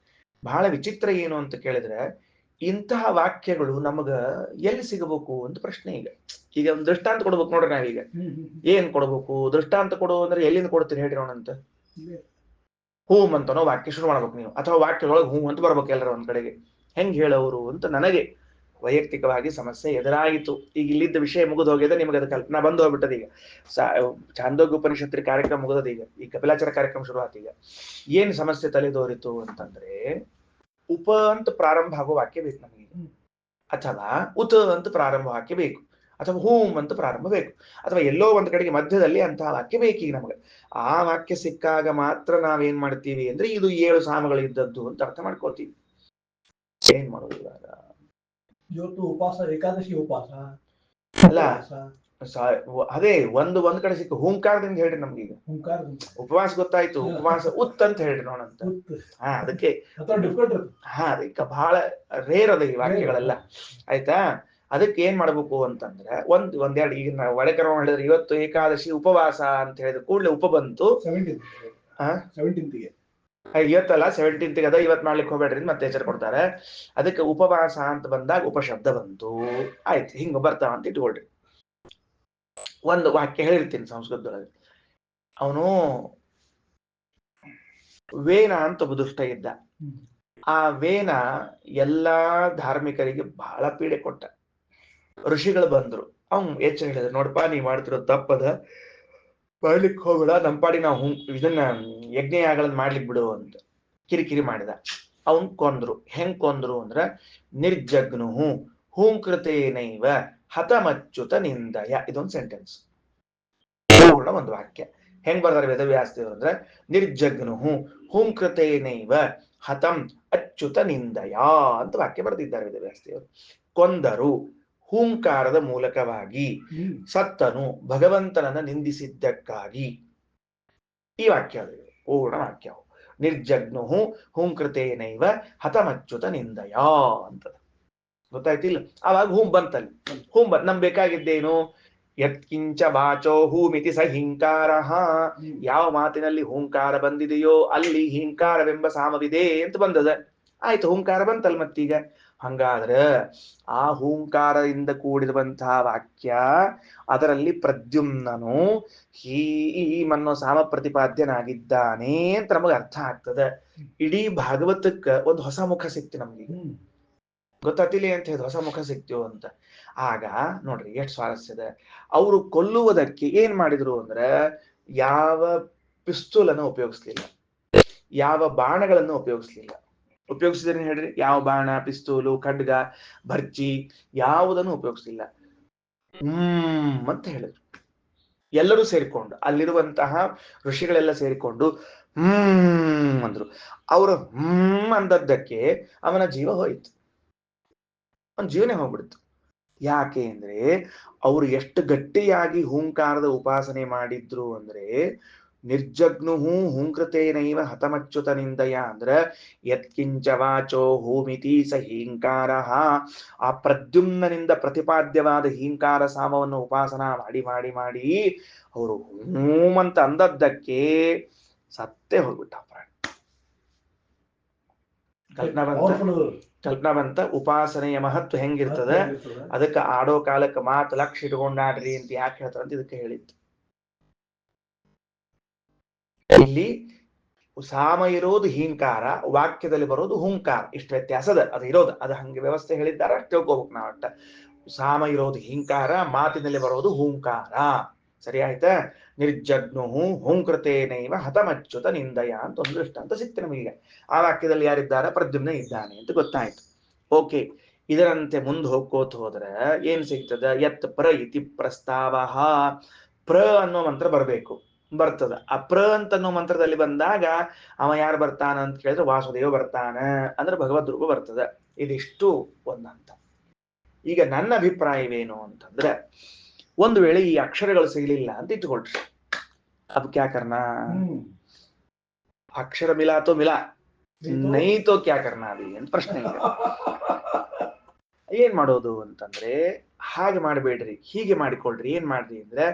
ಬಹಳ ವಿಚಿತ್ರ ಏನು ಅಂತ ಕೇಳಿದ್ರೆ ಇಂತಹ ವಾಕ್ಯಗಳು ನಮಗ ಎಲ್ಲಿ ಸಿಗಬೇಕು ಅಂತ ಪ್ರಶ್ನೆ. ಈಗ ಒಂದು ದೃಷ್ಟಾಂತ ಕೊಡ್ಬೇಕು ನೋಡ್ರಿ. ನಾವೀಗ ಏನ್ ಕೊಡ್ಬೇಕು ದೃಷ್ಟಾಂತ ಕೊಡು ಅಂದ್ರೆ ಎಲ್ಲಿಂದ ಕೊಡ್ತೀರಿ ಹೇಳ್ರಿ ನೋಡಂತ. ಹೂಮ್ ಅಂತನೋ ವಾಕ್ಯ ಶುರು ಮಾಡ್ಬೇಕು ನೀವು, ಅಥವಾ ವಾಕ್ಯದೊಳಗೆ ಹೂ ಅಂತ ಬರ್ಬೇಕು ಎಲ್ಲರ ಒಂದ್ ಕಡೆಗೆ. ಹೆಂಗ್ ಹೇಳೋರು ಅಂತ ನನಗೆ ವೈಯಕ್ತಿಕವಾಗಿ ಸಮಸ್ಯೆ ಎದುರಾಯಿತು. ಈಗ ಇಲ್ಲಿದ್ದ ವಿಷಯ ಮುಗಿದು ಹೋಗಿದೆ, ನಿಮಗೆ ಅದು ಕಲ್ಪನಾ ಬಂದು ಹೋಗ್ಬಿಟ್ಟದ. ಈಗ ಛಾಂದೋಗ್ಯ ಉಪನಿಷತ್ರಿ ಕಾರ್ಯಕ್ರಮ ಮುಗಿದದ, ಈಗ ಕಪಿಲಾಚಾರ ಕಾರ್ಯಕ್ರಮ ಶುರು ಆತ. ಈಗ ಏನ್ ಸಮಸ್ಯೆ ತಲೆದೋರಿತು ಅಂತಂದ್ರೆ ಉಪ ಅಂತ ಪ್ರಾರಂಭ ಆಗೋ ವಾಕ್ಯ ಬೇಕು ನಮಗೆ, ಅಥವಾ ಉತ ಅಂತ ಪ್ರಾರಂಭ ವಾಕ್ಯ ಬೇಕು, ಅಥವಾ ಹೂಮ್ ಅಂತ ಪ್ರಾರಂಭ ಬೇಕು, ಅಥವಾ ಎಲ್ಲೋ ಒಂದ್ ಕಡೆಗೆ ಮಧ್ಯದಲ್ಲಿ ಅಂತಹ ವಾಕ್ಯ ಬೇಕೀಗ ನಮಗೆ. ಆ ವಾಕ್ಯ ಸಿಕ್ಕಾಗ ಮಾತ್ರ ನಾವೇನ್ ಮಾಡ್ತೀವಿ ಅಂದ್ರೆ ಇದು 7 ಸಾಮಗಳಿದ್ದದ್ದು ಅಂತ ಅರ್ಥ ಮಾಡ್ಕೊಳ್ತೀವಿ. ಏನ್ ಮಾಡೋದು ಇವಾಗ? ಇವತ್ತು ಉಪವಾಸ, ಏಕಾದಶಿ ಉಪವಾಸ ಅಲ್ಲ, ಅದೇ ಒಂದ್ ಕಡೆ ಸಿಕ್ಕ ಹೂಂಕಾರದಿಂದ ಹೇಳ್ರಿ ನಮ್ಗೀಗ. ಉಪವಾಸ ಗೊತ್ತಾಯ್ತು, ಉಪವಾಸ ಉತ್ ಅಂತ ಹೇಳ್ರಿ ನೋಡಂತ. ಅದಕ್ಕೆ ಅದಕ್ಕೆ ಬಹಳ ರೇರ್ ಅದ ಈ ವಾಕ್ಯಗಳೆಲ್ಲ. ಆಯ್ತಾ? ಅದಕ್ಕೆ ಏನ್ ಮಾಡ್ಬೇಕು ಅಂತಂದ್ರೆ ಒಂದೆರಡು ಈಗ ನಾವು ಒಳಕರ್ಮ ಹೇಳಿದ್ರೆ ಇವತ್ತು ಏಕಾದಶಿ ಉಪವಾಸ ಅಂತ ಹೇಳಿದ್ರೆ ಕೂಡಲೇ ಉಪ ಬಂತು. 17th ಇವತ್ತಲ್ಲ 17th ಅದ, ಇವತ್ತು ಮಾಡ್ಲಿಕ್ಕೆ ಹೋಗ್ಬೇಡ್ರಿ ಮತ್ತೆ ಎಚ್ಚರ ಕೊಡ್ತಾರೆ. ಅದಕ್ಕೆ ಉಪವಾಸ ಅಂತ ಬಂದಾಗ ಉಪಶಬ್ದ ಬಂತು. ಆಯ್ತು, ಹಿಂಗ ಬರ್ತಾವ ಅಂತ ಇಟ್ಕೊಳ್ರಿ. ಒಂದು ವಾಕ್ಯ ಹೇಳಿರ್ತೀನಿ ಸಂಸ್ಕೃತದೊಳಗೆ. ಅವನು ವೇನ ಅಂತ ಒಬ್ಬ ದುಷ್ಟ ಇದ್ದ. ಆ ವೇನ ಎಲ್ಲಾ ಧಾರ್ಮಿಕರಿಗೆ ಬಹಳ ಪೀಡೆ ಕೊಟ್ಟ. ಋಷಿಗಳು ಬಂದ್ರು, ಅವ್ನು ಎಚ್ಚರ ಹೇಳಿದ್ರು, ನೋಡಪ್ಪ ನೀ ಮಾಡ್ತಿರೋ ತಪ್ಪದ, ಮಾಡ್ಲಿಕ್ಕೆ ಹೋಗ್ಬೇಡ, ನಂಪಾಡಿ ನಾವು ಇದನ್ನ ಯಜ್ಞಯಾಗಗಳನ್ನ ಮಾಡ್ಲಿಕ್ಕೆ ಬಿಡು ಅಂತ ಕಿರಿಕಿರಿ ಮಾಡಿದ. ಅವನ್ ಕೊಂದ್ರು. ಹೆಂಗ್ ಕೊಂದ್ರು ಅಂದ್ರ ನಿರ್ಜಗ್ನು ಹೂಂಕೃತೇನೈವ ಹತಮಚ್ಯುತ ನಿಂದಯ. ಇದೊಂದು ಸೆಂಟೆನ್ಸ್, ಪೂರ್ಣ ಒಂದು ವಾಕ್ಯ. ಹೆಂಗ್ ಬರ್ದಾರೆ ವೇದವ್ಯಾಸದೇವರು ಅಂದ್ರೆ ನಿರ್ಜಗ್ನು ಹೂಂಕೃತೇನೈವ ಹತಂ ಅಚ್ಯುತ ನಿಂದಯ ಅಂತ ವಾಕ್ಯ ಬರೆದಿದ್ದಾರೆ ವೇದವ್ಯಾಸದೇವರು. ಕೊಂದರು ಹೂಂಕಾರದ ಮೂಲಕವಾಗಿ, ಸತ್ತನು ಭಗವಂತನನ್ನ ನಿಂದಿಸಿದ್ದಕ್ಕಾಗಿ. ಈ ವಾಕ್ಯ ಪೂರ್ಣ ವಾಕ್ಯ. ನಿರ್ಜಗ್ನು ಹೂಂಕೃತೇನೈವ ಹತಮಚ್ಯುತ ನಿಂದಯ ಅಂತ ಗೊತ್ತಾಯ್ತಿಲ್ಲ. ಅವಾಗ ಹೂಂ ಬಂತಲ್ಲಿ. ನಮ್ ಬೇಕಾಗಿದ್ದೇನು? ಯತ್ಕಿಂಚ ವಾಚೋ ಹೂಮಿತಿ ಸ ಹಿಂಕಾರ. ಯಾವ ಮಾತಿನಲ್ಲಿ ಹೂಂಕಾರ ಬಂದಿದೆಯೋ ಅಲ್ಲಿ ಹಿಂಕಾರವೆಂಬ ಸಾಮವಿದೆ ಅಂತ ಬಂದದ. ಆಯ್ತು, ಹೂಂಕಾರ ಬಂತಲ್ ಮತ್ತೀಗ. ಹಂಗಾದ್ರೆ ಆ ಹೂಂಕಾರದಿಂದ ಕೂಡಿರುವಂತಹ ವಾಕ್ಯ, ಅದರಲ್ಲಿ ಪ್ರದ್ಯುಮ್ನನು ಅನ್ನೋ ಸಾಮ ಪ್ರತಿಪಾದ್ಯನಾಗಿದ್ದಾನೆ ಅಂತ ನಮಗೆ ಅರ್ಥ ಆಗ್ತದೆ. ಇಡೀ ಭಾಗವತಕ್ಕ ಒಂದು ಹೊಸ ಮುಖ ಸಿಕ್ತು ನಮ್ಗೆ. ಗೊತ್ತಾತಿಲ್ಲ ಅಂತ ಹೇಳಿದ್ ಹೊಸ ಮುಖ ಸಿಕ್ತು ಅಂತ. ಆಗ ನೋಡ್ರಿ ಎಷ್ಟು ಸ್ವಾರಸ್ಯದ. ಅವರು ಕೊಲ್ಲುವುದಕ್ಕೆ ಏನ್ ಮಾಡಿದ್ರು ಅಂದ್ರೆ ಯಾವ ಪಿಸ್ತೂಲನ್ನು ಉಪಯೋಗಿಸ್ಲಿಲ್ಲ, ಯಾವ ಬಾಣಗಳನ್ನು ಉಪಯೋಗಿಸ್ಲಿಲ್ಲ. ಉಪಯೋಗಿಸಿದ್ರೆ ಹೇಳ್ರಿ, ಯಾವ ಬಾಣ, ಪಿಸ್ತೂಲು, ಖಡ್ಗ, ಭರ್ಜಿ ಯಾವುದನ್ನು ಉಪಯೋಗಿಸ್ಲಿಲ್ಲ. ಅಂತ ಹೇಳಿದ್ರು. ಎಲ್ಲರೂ ಸೇರಿಕೊಂಡು ಅಲ್ಲಿರುವಂತಹ ಋಷಿಗಳೆಲ್ಲ ಸೇರಿಕೊಂಡು ಅಂದ್ರು. ಅವರು ಅಂದದ್ದಕ್ಕೆ ಅವನ ಜೀವ ಹೋಯ್ತು, ಅವನ ಜೀವನೇ ಹೋಗ್ಬಿಡ್ತು. ಯಾಕೆ ಅಂದ್ರೆ ಅವರು ಎಷ್ಟು ಗಟ್ಟಿಯಾಗಿ ಹೂಂಕಾರದ ಉಪಾಸನೆ ಮಾಡಿದ್ರು ಅಂದ್ರೆ ನಿರ್ಜಗ್ನುಹು ಹುಂಕೃತೇನೈವ ಹತಮಚ್ಯುತನಿಂದಯ ಅಂದ್ರ ಯತ್ಕಿಂಚ ವಾಚೋ ಹೂಮಿತಿ ಸ ಹೀಂಕಾರ. ಆ ಪ್ರದ್ಯುಮ್ನನಿಂದ ಪ್ರತಿಪಾದ್ಯವಾದ ಹೀಂಕಾರ ಸಾಮವನ್ನು ಉಪಾಸನ ಮಾಡಿ ಮಾಡಿ ಮಾಡಿ ಅವರು ಅಂತ ಅಂದದ್ದಕ್ಕೆ ಸತ್ತೇ ಹೋಗ್ಬಿಟ್ಟ ಪ್ರಾಣಿ. ಕಲ್ಪನಾ ಬಂತ ಉಪಾಸನೆಯ ಮಹತ್ವ ಹೆಂಗಿರ್ತದ, ಅದಕ್ಕೆ ಆಡೋ ಕಾಲಕ್ಕೆ ಮಾತು ಲಕ್ಷ ಇಟ್ಕೊಂಡಾಡ್ರಿ ಅಂತ ಯಾಕೆ ಹೇಳ್ತಾರ ಅಂತ ಇದಕ್ಕೆ ಹೇಳಿತ್ತು. ಇಲ್ಲಿ ಸಾಮ ಇರೋದು ಹೀಂಕಾರ, ವಾಕ್ಯದಲ್ಲಿ ಬರೋದು ಹುಂಕಾರ, ಇಷ್ಟು ವ್ಯತ್ಯಾಸದ ಅದು ಇರೋದು. ಅದು ಹಂಗೆ ವ್ಯವಸ್ಥೆ ಹೇಳಿದ್ದಾರ ತಿಳ್ಕೋಬೇಕು ನಾವು. ಅಟ್ಟ ಸಾಮ ಇರೋದು ಹೀಂಕಾರ, ಮಾತಿನಲ್ಲಿ ಬರೋದು ಹೂಂಕಾರ. ಸರಿ ಆಯ್ತಾ? ನಿರ್ಜಗ್ನುಹು ಹುಂಕೃತೇನೈವ ಹತಮಚ್ಯುತ ನಿಂದಯ ಅಂತ ಒಂದು ದೃಷ್ಟಾಂತ ಸಿಕ್ತು ನಮಗೆ. ಆ ವಾಕ್ಯದಲ್ಲಿ ಯಾರಿದ್ದಾರೆ? ಪ್ರದ್ಯುಮ್ನ ಇದ್ದಾನೆ ಅಂತ ಗೊತ್ತಾಯ್ತು. ಓಕೆ, ಇದರಂತೆ ಮುಂದೆ ಹೋಗ್ಕೋತ ಹೋದ್ರೆ ಏನ್ ಸಿಗ್ತದ? ಯತ್ ಪ್ರ ಇತಿ ಪ್ರಸ್ತಾವ. ಪ್ರ ಅನ್ನೋ ಮಂತ್ರ ಬರಬೇಕು, ಬರ್ತದ. ಆ ಪ್ರ ಅಂತ ಅನ್ನೋ ಮಂತ್ರದಲ್ಲಿ ಬಂದಾಗ ಅವ ಯಾರು ಬರ್ತಾನ ಅಂತ ಕೇಳಿದ್ರೆ ವಾಸುದೇವ ಬರ್ತಾನ, ಅಂದ್ರೆ ಭಗವದ್ ರೂಪ ಬರ್ತದ. ಇದಿಷ್ಟು ಒಂದಂತ. ಈಗ ನನ್ನ ಅಭಿಪ್ರಾಯವೇನು ಅಂತಂದ್ರೆ, ಒಂದು ವೇಳೆ ಈ ಅಕ್ಷರಗಳು ಸಿಗಲಿಲ್ಲ ಅಂತ ಇಟ್ಕೊಳ್ರಿ, ಅಬ್ ಕ್ಯಾ ಕರ್ನಾ? ಅಕ್ಷರ ಮಿಲಾ ತೋ ಮಿಲಾ, ನೈ ತೋ ಕ್ಯಾ ಕರ್ನಾ ಅಭಿ ಅಂತ ಪ್ರಶ್ನೆ ಇದೆ. ಏನ್ ಮಾಡೋದು ಅಂತಂದ್ರೆ, ಹಾಗೆ ಮಾಡಬೇಡ್ರಿ, ಹೀಗೆ ಮಾಡಿಕೊಳ್ರಿ. ಏನ್ ಮಾಡ್ರಿ ಅಂದ್ರೆ,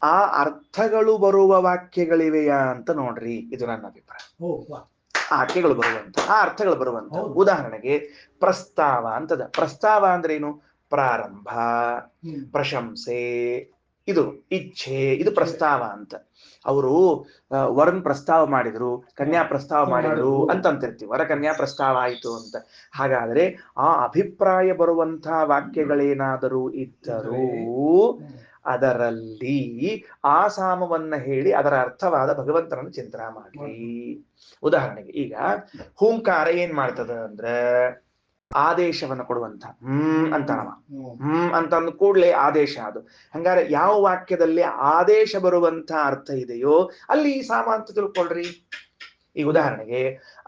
ಆ ಅರ್ಥಗಳು ಬರುವ ವಾಕ್ಯಗಳಿವೆಯಾ ಅಂತ ನೋಡ್ರಿ. ಇದು ನನ್ನ ಅಭಿಪ್ರಾಯ. ಆ ವಾಕ್ಯಗಳು ಬರುವಂತ, ಆ ಅರ್ಥಗಳು ಬರುವಂತ. ಉದಾಹರಣೆಗೆ ಪ್ರಸ್ತಾವ ಅಂತದ. ಪ್ರಸ್ತಾವ ಅಂದ್ರೆ ಏನು? ಪ್ರಾರಂಭ, ಪ್ರಶಂಸೆ, ಇದು ಇಚ್ಛೆ, ಇದು ಪ್ರಸ್ತಾವ ಅಂತ. ಅವರು ವರನ್ ಪ್ರಸ್ತಾವ ಮಾಡಿದ್ರು, ಕನ್ಯಾ ಪ್ರಸ್ತಾವ ಮಾಡಿದ್ರು ಅಂತ ಅಂತಿರ್ತೀವಿ. ವರ ಕನ್ಯಾ ಪ್ರಸ್ತಾವ ಆಯಿತು ಅಂತ. ಹಾಗಾದ್ರೆ ಆ ಅಭಿಪ್ರಾಯ ಬರುವಂತಹ ವಾಕ್ಯಗಳೇನಾದರೂ ಇದ್ದರೂ ಅದರಲ್ಲಿ ಆ ಸಾಮವನ್ನ ಹೇಳಿ ಅದರ ಅರ್ಥವಾದ ಭಗವಂತನನ್ನು ಚಿಂತನೆ ಮಾಡ್ರಿ. ಉದಾಹರಣೆಗೆ ಈಗ ಹೂಂಕಾರ ಏನ್ ಮಾಡ್ತದ ಅಂದ್ರೆ ಆದೇಶವನ್ನು ಕೊಡುವಂತ ಅಂತಾನವ. ಅಂತ ಅಂದ ಕೂಡಲೇ ಆದೇಶ. ಅದು ಹಂಗಾರೆ ಯಾವ ವಾಕ್ಯದಲ್ಲಿ ಆದೇಶ ಬರುವಂತ ಅರ್ಥ ಇದೆಯೋ ಅಲ್ಲಿ ಈ ಸಾಮ ಅಂತ ತಿಳ್ಕೊಳ್ರಿ. ಈ ಉದಾಹರಣೆಗೆ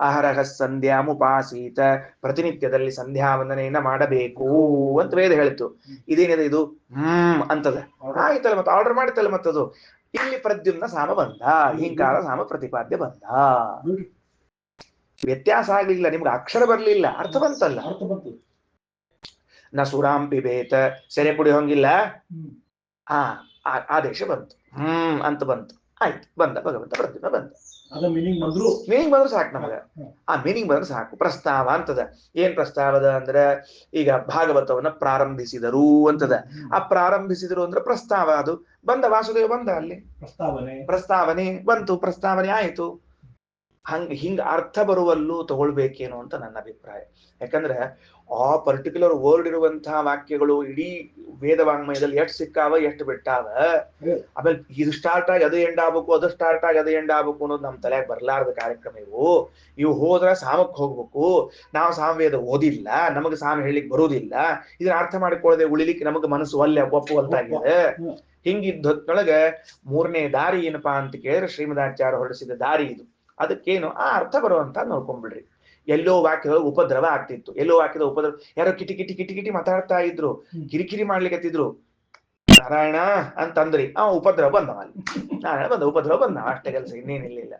ಅಹರಹ ಸಂಧ್ಯಾಮುಪಾಸೀತ, ಪ್ರತಿನಿತ್ಯದಲ್ಲಿ ಸಂಧ್ಯಾ ವಂದನೆಯನ್ನ ಮಾಡಬೇಕು ಅಂತ ವೇದ ಹೇಳಿತು. ಇದೇನಿದೆ? ಇದು ಅಂತದ. ಆಯ್ತಲ್ಲ, ಮತ್ತೆ ಆರ್ಡರ್ ಮಾಡಿತಲ್ಲ ಮತ್ತದು. ಇಲ್ಲಿ ಪ್ರದ್ಯುಮ್ನ ಸಾಮ ಬಂದ, ಹೀಂಕಾರ ಸಾಮ ಪ್ರತಿಪಾದ್ಯ ಬಂದ. ವ್ಯತ್ಯಾಸ ಆಗ್ಲಿಲ್ಲ, ನಿಮ್ಗೆ ಅಕ್ಷರ ಬರ್ಲಿಲ್ಲ, ಅರ್ಥ ಬಂತಲ್ಲ. ನ ಸುರಾಂ ಪಿಬೇತ, ಸೆರೆ ಕುಡಿ ಹೋಗಿಲ್ಲ, ಆದೇಶ ಬಂತು, ಅಂತ ಬಂತು. ಆಯ್ತು, ಬಂದ ಭಗವಂತ ಪ್ರದ್ಯುಮ್ನ ಬಂದ. ಮೀನಿಂಗ್ ಬಂದ್ರು ಸಾಕು ನಮಗ. ಆ ಮೀನಿಂಗ್ ಬಂದ್ರೆ ಸಾಕು. ಪ್ರಸ್ತಾವ ಅಂತದ. ಏನ್ ಪ್ರಸ್ತಾವದ ಅಂದ್ರೆ, ಈಗ ಭಾಗವತವನ್ನ ಪ್ರಾರಂಭಿಸಿದರು ಅಂತದ. ಆ ಪ್ರಾರಂಭಿಸಿದರು ಅಂದ್ರೆ ಪ್ರಸ್ತಾವ. ಅದು ಬಂದ, ವಾಸುದೇವ ಬಂದ, ಅಲ್ಲಿ ಪ್ರಸ್ತಾವನೆ ಬಂತು, ಪ್ರಸ್ತಾವನೆ ಆಯ್ತು. ಹಿಂಗ ಅರ್ಥ ಬರುವಲ್ಲೂ ತಗೊಳ್ಬೇಕೇನೋ ಅಂತ ನನ್ನ ಅಭಿಪ್ರಾಯ. ಯಾಕಂದ್ರೆ ಆ ಪರ್ಟಿಕ್ಯುಲರ್ ವರ್ಡ್ ಇರುವಂತಹ ವಾಕ್ಯಗಳು ಇಡೀ ವೇದ ವಾಂಗ್ಮಯದಲ್ಲಿ ಎಷ್ಟು ಸಿಕ್ಕಾವ, ಎಷ್ಟು ಬಿಟ್ಟಾವ. ಆಮೇಲೆ ಇದು ಸ್ಟಾರ್ಟ್ ಆಗಿ ಅದು ಎಂಡ್ ಆಗ್ಬೇಕು, ಅದು ಸ್ಟಾರ್ಟ್ ಆಗಿ ಅದು ಎಂಡ್ ಆಗ್ಬೇಕು ಅನ್ನೋದು ನಮ್ ತಲೆಯಾಗ ಬರ್ಲಾರ್ದ ಕಾರ್ಯಕ್ರಮ ಇವು ಹೋದ್ರ ಸಾಮಕ್ ಹೋಗ್ಬೇಕು. ನಾವು ಸಾಮವೇದ ಓದಿಲ್ಲ, ನಮಗೆ ಸಾಮ ಹೇಳಿಕ್ ಬರುವುದಿಲ್ಲ. ಇದನ್ನ ಅರ್ಥ ಮಾಡಿಕೊಳ್ಳದೆ ಉಳಿಲಿಕ್ಕೆ ನಮಗೆ ಮನಸ್ಸು ಒಪ್ಪುವಂತಾಗಿದೆ. ಹಿಂಗಿದ್ದೊಳಗ ಮೂರನೇ ದಾರಿ ಏನಪ್ಪಾ ಅಂತ ಕೇಳಿದ್ರೆ ಶ್ರೀಮದಾಚಾರ್ಯ ಹೊರಡಿಸಿದ ದಾರಿ ಇದು. ಅದಕ್ಕೇನು ಆ ಅರ್ಥ ಬರುವಂತ ನೋಡ್ಕೊಂಡ್ಬಿಡ್ರಿ. ಎಲ್ಲೋ ವಾಕ್ಯದ ಉಪದ್ರವ ಆಗ್ತಿತ್ತು, ಎಲ್ಲೋ ವಾಕ್ಯದ ಉಪದ್ರವ, ಯಾರೋ ಕಿಟಿ ಕಿಟಿ ಕಿಟಿ ಕಿಟಿ ಮಾತಾಡ್ತಾ ಇದ್ರು, ಕಿರಿಕಿರಿ ಮಾಡ್ಲಿಕ್ಕತ್ತಿದ್ರು. ನಾರಾಯಣ ಅಂತಂದ್ರಿ, ಉಪದ್ರವ ಬಂದವ ಅಲ್ಲಿ. ನಾರಾಯಣ ಬಂದ, ಉಪದ್ರವ ಬಂದ, ಅಷ್ಟೇ ಕೆಲಸ, ಇನ್ನೇನಿಲ್ಲ.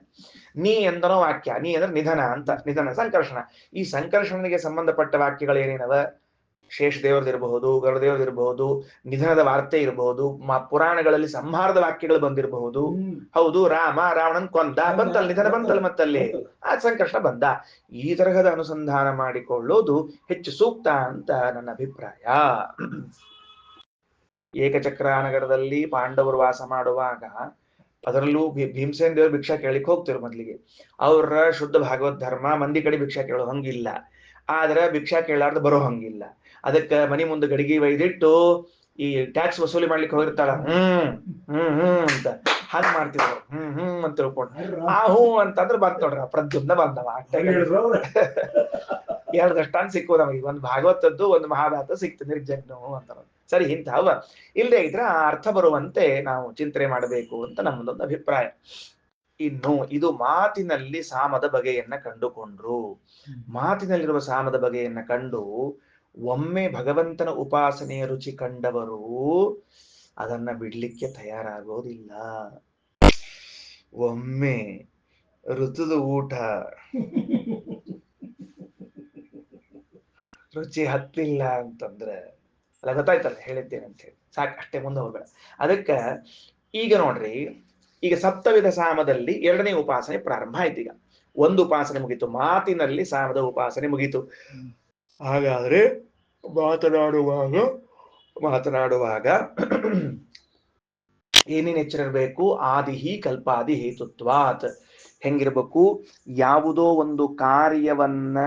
ನೀ ಎಂದನೋ ವಾಕ್ಯ, ನೀ ಅಂದ್ರೆ ನಿಧನ ಅಂತ. ನಿಧನ ಸಂಕರ್ಷಣ. ಈ ಸಂಕರ್ಷಣೆಗೆ ಸಂಬಂಧಪಟ್ಟ ವಾಕ್ಯಗಳು ಏನೇನವ? ಶೇಷದೇವ್ರದಿರಬಹುದು, ಗರುಡದೇವ್ರದಿರಬಹುದು, ನಿಧನದ ವಾರ್ತೆ ಇರಬಹುದು, ಪುರಾಣಗಳಲ್ಲಿ ಸಂಹಾರದ ವಾಕ್ಯಗಳು ಬಂದಿರಬಹುದು. ಹೌದು, ರಾವಣನ್ ಕೊಂದ, ಬಂತಲ್ಲ ನಿಧನ, ಬಂತಲ್ಲ ಮತ್ತಲ್ಲಿ ಆ ಸಂಕರ್ಷಣ ಬಂದ. ಈ ತರಹದ ಅನುಸಂಧಾನ ಮಾಡಿಕೊಳ್ಳೋದು ಹೆಚ್ಚು ಸೂಕ್ತ ಅಂತ ನನ್ನ ಅಭಿಪ್ರಾಯ. ಏಕಚಕ್ರಾನಗರದಲ್ಲಿ ಪಾಂಡವರು ವಾಸ ಮಾಡುವಾಗ, ಅದರಲ್ಲೂ ಭೀಮಸೇನ್ ದೇವ್ರ ಭಿಕ್ಷಾ ಕೇಳಿಕ್ ಹೋಗ್ತಿರು ಮೊದ್ಲಿಗೆ. ಅವ್ರ ಶುದ್ಧ ಭಾಗವತ್ ಧರ್ಮ, ಮಂದಿ ಕಡೆ ಭಿಕ್ಷಾ ಕೇಳೋ ಹಂಗಿಲ್ಲ, ಆದ್ರ ಭಿಕ್ಷಾ ಕೇಳಾರ್ದ ಬರೋ ಹಂಗಿಲ್ಲ. ಅದಕ್ಕ ಮನಿ ಮುಂದೆ ಗಡಿಗೆ ಒಯ್ದಿಟ್ಟು ಈ ಟ್ಯಾಕ್ಸ್ ವಸೂಲಿ ಮಾಡ್ಲಿಕ್ಕೆ ಹೋಗಿರ್ತಾಳ, ಅಂತ ಹಂಗ್ ಮಾಡ್ತಿದ್ರು. ಅಂತ ತಿಳ್ಕೊಂಡು ಆ ಅಂತಂದ್ರೆ ಬಂತ ನೋಡ್ರ ಪ್ರದ್ಯುಮ್ನ ಬಂದವ. ಅಷ್ಟೇ ಎರಡಷ್ಟನ್ ಸಿಕ್ಕು ನಮಗೆ. ಒಂದು ಭಾಗವತದ್ದು, ಒಂದು ಮಹಾಭಾರತ ಸಿಕ್ತು, ನಿರ್ಜಗ್ನು ಅಂತ. ಸರಿ ಇಂಥವ ಇಲ್ಲದೆ ಇದ್ರೆ ಆ ಅರ್ಥ ಬರುವಂತೆ ನಾವು ಚಿಂತನೆ ಮಾಡಬೇಕು ಅಂತ ನಮ್ಮದೊಂದು ಅಭಿಪ್ರಾಯ. ಇನ್ನು ಇದು ಮಾತಿನಲ್ಲಿ ಸಾಮದ ಬಗೆಯನ್ನ ಕಂಡುಕೊಂಡ್ರು. ಮಾತಿನಲ್ಲಿರುವ ಸಾಮದ ಬಗೆಯನ್ನ ಕಂಡು ಒಮ್ಮೆ ಭಗವಂತನ ಉಪಾಸನೆಯ ರುಚಿ ಕಂಡವರು ಅದನ್ನ ಬಿಡ್ಲಿಕ್ಕೆ ತಯಾರಾಗೋದಿಲ್ಲ. ಒಮ್ಮೆ ಋತುದ ಊಟ ರುಚಿ ಹತ್ತಿಲ್ಲ ಅಂತಂದ್ರೆ ಅಲ್ಲ, ಗೊತ್ತಾಯ್ತಲ್ಲ ಹೇಳಿದ್ದೇನೆ ಅಂತ ಹೇಳಿ, ಸಾಕು ಅಷ್ಟೇ, ಮುಂದೆ ಹೋಗ್ಬೇಡ. ಅದಕ್ಕ ಈಗ ನೋಡ್ರಿ, ಈಗ ಸಪ್ತವಿಧ ಸಾಮದಲ್ಲಿ ಎರಡನೇ ಉಪಾಸನೆ ಪ್ರಾರಂಭ ಆಯ್ತು. ಈಗ ಒಂದು ಉಪಾಸನೆ ಮುಗೀತು, ಮಾತಿನಲ್ಲಿ ಸಾಮದ ಉಪಾಸನೆ ಮುಗೀತು. ಹಾಗಾದ್ರೆ ಮಾತನಾಡುವಾಗ ಏನೇನು ಎಚ್ಚರ ಇರಬೇಕು? ಆದಿಹಿ ಕಲ್ಪಾದಿ ಹೇತುತ್ವಾತ್. ಹೆಂಗಿರ್ಬೇಕು? ಯಾವುದೋ ಒಂದು ಕಾರ್ಯವನ್ನ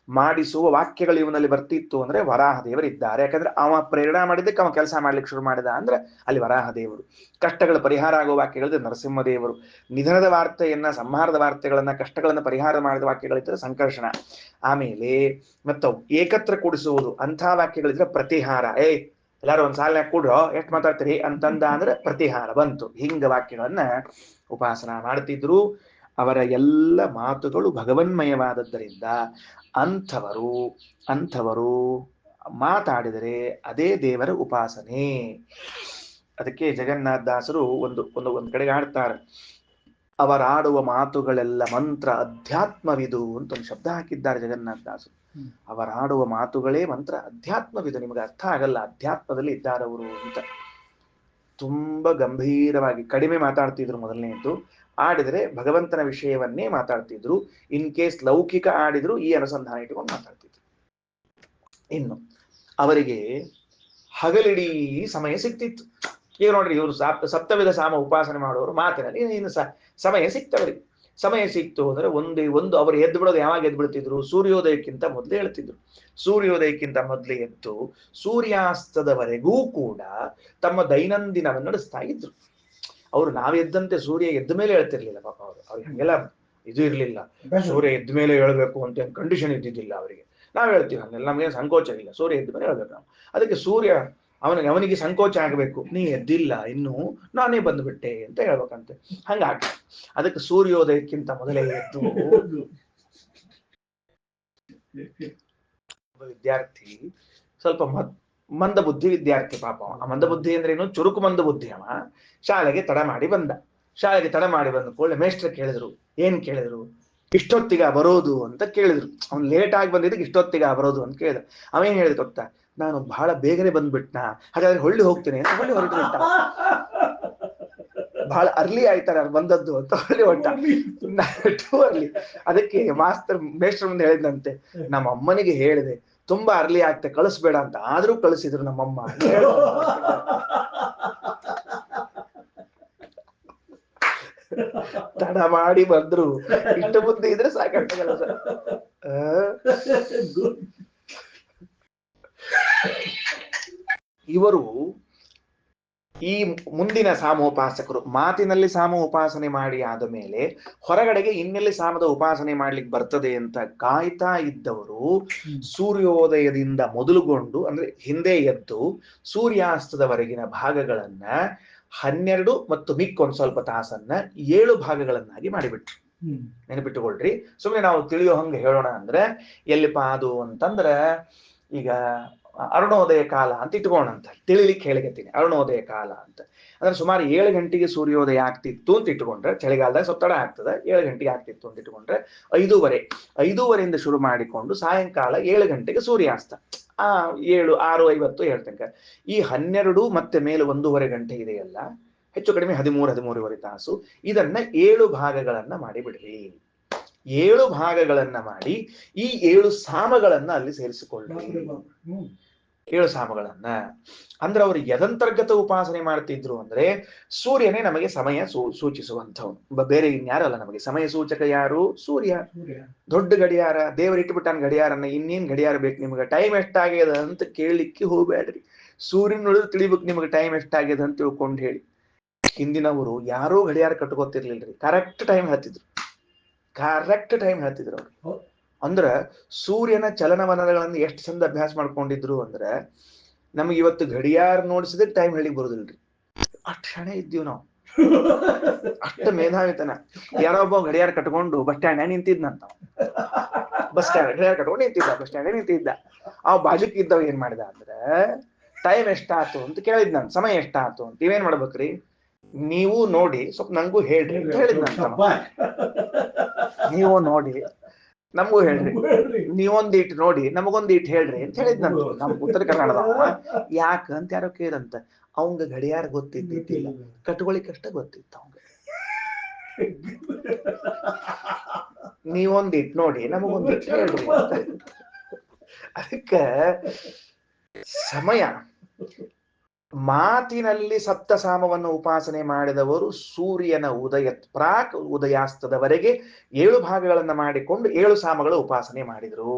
ಮಾಡಿಸುವ ವಾಕ್ಯಗಳು ಇವನಲ್ಲಿ ಬರ್ತಿತ್ತು ಅಂದ್ರೆ ವರಾಹ ದೇವರಿದ್ದಾರೆ. ಯಾಕಂದ್ರೆ ಅವ ಪ್ರೇರಣಾ ಮಾಡಿದ್ದಕ್ಕೆ ಅವ ಕೆಲಸ ಮಾಡ್ಲಿಕ್ಕೆ ಶುರು ಮಾಡಿದ ಅಂದ್ರೆ ಅಲ್ಲಿ ವರಾಹ ದೇವರು. ಕಷ್ಟಗಳ ಪರಿಹಾರ ಆಗೋ ವಾಕ್ಯಗಳಿದ್ರೆ ನರಸಿಂಹದೇವರು. ನಿಧನದ ವಾರ್ತೆಯನ್ನ, ಸಂಹಾರದ ವಾರ್ತೆಗಳನ್ನ, ಕಷ್ಟಗಳನ್ನ ಪರಿಹಾರ ಮಾಡಿದ ವಾಕ್ಯಗಳಿದ್ರೆ ಸಂಕರ್ಷಣ. ಆಮೇಲೆ ಮತ್ತವು ಏಕತ್ರ ಕೂಡಿಸುವುದು ಅಂಥ ವಾಕ್ಯಗಳಿದ್ರೆ ಪ್ರತಿಹಾರ. ಎಲ್ಲಾರು ಒಂದ್ ಸಾಲಿನಾಗ ಕೂಡ್ರೋ ಎಷ್ಟು ಮಾತಾಡ್ತೀರಿ ಅಂತಂದ ಅಂದ್ರೆ ಪ್ರತಿಹಾರ ಬಂತು. ಹಿಂಗ ವಾಕ್ಯಗಳನ್ನ ಉಪಾಸನ ಮಾಡ್ತಿದ್ರು. ಅವರ ಎಲ್ಲ ಮಾತುಗಳು ಭಗವನ್ಮಯವಾದದ್ದರಿಂದ ಅಂಥವರು ಮಾತಾಡಿದರೆ ಅದೇ ದೇವರ ಉಪಾಸನೆ. ಅದಕ್ಕೆ ಜಗನ್ನಾಥದಾಸರು ಒಂದು ಕಡೆಗೆ ಆಡ್ತಾರೆ, ಅವರಾಡುವ ಮಾತುಗಳೆಲ್ಲ ಮಂತ್ರ ಅಧ್ಯಾತ್ಮವಿದು ಅಂತ ಒಂದು ಶಬ್ದ ಹಾಕಿದ್ದಾರೆ ಜಗನ್ನಾಥದಾಸರು. ಅವರಾಡುವ ಮಾತುಗಳೇ ಮಂತ್ರ ಅಧ್ಯಾತ್ಮವಿದು. ನಿಮಗೆ ಅರ್ಥ ಆಗಲ್ಲ, ಅಧ್ಯಾತ್ಮದಲ್ಲಿ ಇದ್ದಾರವರು ಅಂತ. ತುಂಬಾ ಗಂಭೀರವಾಗಿ ಕಡಿಮೆ ಮಾತಾಡ್ತಿದ್ರು. ಮೊದಲನೆಯದ್ದು ಆಡಿದ್ರೆ ಭಗವಂತನ ವಿಷಯವನ್ನೇ ಮಾತಾಡ್ತಿದ್ರು. ಇನ್ ಕೇಸ್ ಲೌಕಿಕ ಆಡಿದ್ರು ಈ ಅನುಸಂಧಾನ ಇಟ್ಕೊಂಡು ಮಾತಾಡ್ತಿದ್ರು. ಇನ್ನು ಅವರಿಗೆ ಹಗಲಿಡೀ ಸಮಯ ಸಿಕ್ತಿತ್ತು. ಈಗ ನೋಡ್ರಿ, ಇವರು ಸಪ್ತವಿಧ ಸಾಮ ಉಪಾಸನೆ ಮಾಡುವವರು ಮಾತಿನಲ್ಲಿ ಇನ್ನು ಸಮಯ ಸಿಕ್ತವರಿಗೆ. ಸಮಯ ಸಿಕ್ತು ಅಂದ್ರೆ ಒಂದು ಅವರು ಎದ್ದು ಬಿಡೋದು ಯಾವಾಗ ಎದ್ದು ಬಿಡ್ತಿದ್ರು? ಸೂರ್ಯೋದಯಕ್ಕಿಂತ ಮೊದಲೇ ಹೇಳ್ತಿದ್ರು. ಸೂರ್ಯೋದಯಕ್ಕಿಂತ ಮೊದಲೇ ಎದ್ದು ಸೂರ್ಯಾಸ್ತದವರೆಗೂ ಕೂಡ ತಮ್ಮ ದೈನಂದಿನವನ್ನು ನಡೆಸ್ತಾ ಇದ್ರು. ಅವರು ನಾವೆದ್ದಂತೆ ಸೂರ್ಯ ಎದ್ದ ಮೇಲೆ ಹೇಳ್ತಿರ್ಲಿಲ್ಲ ಪಾಪ. ಅವ್ರಿಗೆ ಹಂಗೆಲ್ಲ ಇದು ಇರ್ಲಿಲ್ಲ, ಸೂರ್ಯ ಎದ್ದ ಮೇಲೆ ಹೇಳ್ಬೇಕು ಅಂತ ಕಂಡೀಷನ್ ಇದ್ದಿದ್ದಿಲ್ಲ ಅವರಿಗೆ. ನಾವ್ ಹೇಳ್ತೀವಿ ಹಂಗೆಲ್ಲ, ನಮ್ಗೆ ಸಂಕೋಚ ಇಲ್ಲ, ಸೂರ್ಯ ಎದ್ದ ಮೇಲೆ ಹೇಳ್ಬೇಕು ನಾವು. ಅದಕ್ಕೆ ಸೂರ್ಯ ಅವನಿಗೆ ಸಂಕೋಚ ಆಗಬೇಕು, ನೀ ಎದ್ದಿಲ್ಲ ಇನ್ನು, ನಾನೇ ಬಂದ್ಬಿಟ್ಟೆ ಅಂತ ಹೇಳ್ಬೇಕಂತೆ. ಹಂಗಾಗ ಅದಕ್ಕೆ ಸೂರ್ಯೋದಯಕ್ಕಿಂತ ಮೊದಲೇ ಎದ್ದು ವಿದ್ಯಾರ್ಥಿ ಸ್ವಲ್ಪ ಮಂದ ಬುದ್ಧಿ ವಿದ್ಯಾರ್ಥಿ ಪಾಪ. ಆ ಮಂದ ಬುದ್ಧಿ ಅಂದ್ರೆ ಏನು? ಚುರುಕು ಮಂದ ಬುದ್ಧಿ. ಅವ ಶಾಲೆಗೆ ತಡ ಮಾಡಿ ಬಂದ. ಶಾಲೆಗೆ ತಡ ಮಾಡಿ ಬಂದ ಕೂಡಲೇ ಮೇಷ್ಟ್ರ ಕೇಳಿದ್ರು. ಏನ್ ಕೇಳಿದ್ರು? ಇಷ್ಟೊತ್ತಿಗ ಬರೋದು ಅಂತ ಕೇಳಿದ್ರು. ಅವ್ನು ಲೇಟ್ ಆಗಿ ಬಂದಿದ್ದಕ್ಕೆ ಇಷ್ಟೊತ್ತಿಗ ಬರೋದು ಅಂತ ಕೇಳಿದ. ಅವೇನ್ ಹೇಳಿದ ಗೊತ್ತಾ? ನಾನು ಬಹಳ ಬೇಗನೆ ಬಂದ್ಬಿಟ್ನಾ, ಹಾಗಾದ್ರೆ ಹೊಳ್ಳಿ ಹೋಗ್ತೇನೆ ಅಂತ ಹೊಳ್ಳಿ ಹೊರಟು ಬಿಟ್ಟ. ಬಹಳ ಅರ್ಲಿ ಆಯ್ತಾರ ಬಂದದ್ದು ಅಂತ ಹೊಳ್ಳಿ ಹೊಟ್ಟ. Too early. ಅದಕ್ಕೆ ಮೇಷ್ಟ್ರ ಮುಂದೆ ಹೇಳಿದಂತೆ, ನಮ್ಮ ಅಮ್ಮನಿಗೆ ಹೇಳಿದೆ ತುಂಬಾ ಅರ್ಲಿ ಆಗ್ತೆ ಕಳಿಸ್ಬೇಡ ಅಂತ, ಆದ್ರೂ ಕಳಿಸಿದ್ರು ನಮ್ಮಮ್ಮ ಅಂತ ಹೇಳ. ತಡ ಮಾಡಿ ಬಂದ್ರು, ಇಷ್ಟು ಬುದ್ಧಿ ಇದ್ರೆ ಸಾಕಾಗ್ತದಲ್ಲ ಸರ್. ಇವರು ಈ ಮುಂದಿನ ಸಾಮೋಪಾಸಕರು ಮಾತಿನಲ್ಲಿ ಸಾಮ ಉಪಾಸನೆ ಮಾಡಿ ಆದ ಮೇಲೆ ಹೊರಗಡೆಗೆ ಇನ್ನೆಲ್ಲಿ ಸಾಮದ ಉಪಾಸನೆ ಮಾಡ್ಲಿಕ್ಕೆ ಬರ್ತದೆ ಅಂತ ಕಾಯ್ತಾ ಇದ್ದವರು ಸೂರ್ಯೋದಯದಿಂದ ಮೊದಲುಗೊಂಡು ಅಂದ್ರೆ ಹಿಂದೆ ಎದ್ದು ಸೂರ್ಯಾಸ್ತದವರೆಗಿನ ಭಾಗಗಳನ್ನ 12 ಮತ್ತು ಮಿಕ್ಕೊಂದ್ ಸ್ವಲ್ಪ ತಾಸನ್ನ 7 ಭಾಗಗಳನ್ನಾಗಿ ಮಾಡಿಬಿಟ್ರು. ನೆನಪಿಟ್ಟುಕೊಳ್ರಿ. ಸುಮ್ಮನೆ ನಾವು ತಿಳಿಯೋ ಹಂಗೆ ಹೇಳೋಣ ಅಂದ್ರೆ ಎಲ್ಲಿಪ್ಪ ಅದು ಅಂತಂದ್ರ, ಈಗ ಅರುಣೋದಯ ಕಾಲ ಅಂತ ಇಟ್ಕೋಣಂತ ತಿಳಿಲಿಕ್ಕೆ ಹೇಳಿಕತ್ತೀನಿ. ಅರುಣೋದಯ ಕಾಲ ಅಂತ ಅಂದ್ರೆ ಸುಮಾರು 7 ಗಂಟೆಗೆ ಸೂರ್ಯೋದಯ ಆಗ್ತಿತ್ತು ಅಂತ ಇಟ್ಕೊಂಡ್ರೆ, ಚಳಿಗಾಲದಾಗ ಸ್ವಲ್ಪ ತಡ ಆಗ್ತದೆ, 7 ಗಂಟೆಗೆ ಆಗ್ತಿತ್ತು ಅಂತ ಇಟ್ಕೊಂಡ್ರೆ 5:30 ಶುರು ಮಾಡಿಕೊಂಡು ಸಾಯಂಕಾಲ 7 ಗಂಟೆಗೆ ಸೂರ್ಯಾಸ್ತ. 6:50 7 ತನಕ ಈ 12 ಮತ್ತೆ ಮೇಲೆ 1:30 ಗಂಟೆ ಇದೆಯಲ್ಲ, ಹೆಚ್ಚು ಕಡಿಮೆ 13-13.5 ತಾಸು. ಇದನ್ನ 7 ಭಾಗಗಳನ್ನ ಮಾಡಿ ಬಿಡ್ರಿ. 7 ಭಾಗಗಳನ್ನ ಮಾಡಿ ಈ 7 ಸಾಮಗಳನ್ನ ಅಲ್ಲಿ ಸೇರಿಸಿಕೊಳ್ಳಿ. 7 ಸಾಮಗಳನ್ನ ಅಂದ್ರೆ ಅವರು ಎದಂತರ್ಗತ ಉಪಾಸನೆ ಮಾಡ್ತಿದ್ರು ಅಂದ್ರೆ ಸೂರ್ಯನೇ ನಮಗೆ ಸಮಯ ಸೂಚಿಸುವಂಥವ್ನು, ಬೇರೆ ಇನ್ಯಾರಲ್ಲ. ನಮಗೆ ಸಮಯ ಸೂಚಕ ಯಾರು? ಸೂರ್ಯ. ದೊಡ್ಡ ಗಡಿಯಾರ ದೇವರು ಇಟ್ಬಿಟ್ಟಾನ ಗಡಿಯಾರನ್ನ. ಇನ್ನೇನ್ ಗಡಿಯಾರ ಬೇಕು ನಿಮ್ಗೆ? ಟೈಮ್ ಎಷ್ಟಾಗ್ಯದ ಅಂತ ಕೇಳಲಿಕ್ಕೆ ಹೋಗ್ಬೇಡ್ರಿ. ಸೂರ್ಯನ ನೋಡಿದ್ರೆ ತಿಳಿಬೇಕು ನಿಮ್ಗೆ ಟೈಮ್ ಎಷ್ಟಾಗ್ಯದ ಅಂತ ತಿಳ್ಕೊಂಡು ಹೇಳಿ. ಹಿಂದಿನವರು ಯಾರೂ ಗಡಿಯಾರ ಕಟ್ಕೋತಿರ್ಲಿಲ್ರಿ, ಕರೆಕ್ಟ್ ಟೈಮ್ ಹೇಳ್ತಿದ್ರು. ಅವ್ರು ಅಂದ್ರ ಸೂರ್ಯನ ಚಲನವಲನಗಳನ್ನು ಎಷ್ಟು ಚಂದ ಅಭ್ಯಾಸ ಮಾಡ್ಕೊಂಡಿದ್ರು ಅಂದ್ರೆ, ನಮ್ಗೆ ಇವತ್ತು ಗಡಿಯಾರ ನೋಡಿಸಿದ್ರೆ ಟೈಮ್ ಹೇಳಿ ಬರುದಿಲ್ರಿ. ಅಷ್ಟು ಕ್ಷಣ ಇದ್ದೀವಿ ನಾವು, ಅಷ್ಟ ಮೇಧಾವಿತನ. ಯಾರೋ ಒಬ್ಬ ಗಡಿಯಾರ ಕಟ್ಕೊಂಡು ಬಸ್ ಸ್ಟ್ಯಾಂಡ್ ನಿಂತಿದ್ನಂತ. ಬಸ್ ಸ್ಟ್ಯಾಂಡ್ ಗಡಿಯಾರ ಕಟ್ಕೊಂಡು ನಿಂತಿದ್ದ, ಬಸ್ ಸ್ಟ್ಯಾಂಡ್ ನಿಂತಿದ್ದ. ಅವ್ ಬಾಜುಕ್ ಇದ್ದವ್ ಏನ್ ಮಾಡಿದ ಅಂದ್ರೆ ಟೈಮ್ ಎಷ್ಟಾತು ಅಂತ ಕೇಳಿದ್ ನಾನು, ಸಮಯ ಎಷ್ಟಾತು ಅಂತ. ಇವೇನ್ ಮಾಡ್ಬೇಕ್ರಿ, ನೀವು ನೋಡಿ ಸ್ವಲ್ಪ ನಂಗೂ ಹೇಳ್ರಿ ಅಂತ ಹೇಳಿದ್ನಂತ. ನೀವು ನೋಡಿ ನಮಗೂ ಹೇಳ್ರಿ, ನೀವೊಂದಿಟ್ಟು ನೋಡಿ ನಮಗೊಂದಿಟ್ಟು ಹೇಳ್ರಿ ಅಂತ ಹೇಳಿದ್ನಂತ. ನಮ್ ಉತ್ತರ ಕರ್ನಾಟಕದವ. ಯಾಕ ಅಂತ ಯಾರೋ ಕೇಳಂತ. ಅವಂಗ ಗಡಿಯಾರ ಗೊತ್ತಿದ್ದಿಲ್ಲ, ಕಟ್ಕೊಳಿಕಷ್ಟ ಗೊತ್ತಿತ್ತ ಅವಂಗ. ನೀವೊಂದಿಟ್ಟು ನೋಡಿ ನಮಗೊಂದಿಟ್ಟು ಹೇಳ್ರಿ ಅಂತ. ಅದಕ್ಕ ಸಮಯ, ಮಾತಿನಲ್ಲಿ ಸಪ್ತಸಾಮವನ್ನು ಉಪಾಸನೆ ಮಾಡಿದವರು ಸೂರ್ಯನ ಪ್ರಾಕ್ ಉದಯಾಸ್ತದವರೆಗೆ 7 ಭಾಗಗಳನ್ನ ಮಾಡಿಕೊಂಡು 7 ಸಾಮಗಳ ಉಪಾಸನೆ ಮಾಡಿದ್ರು.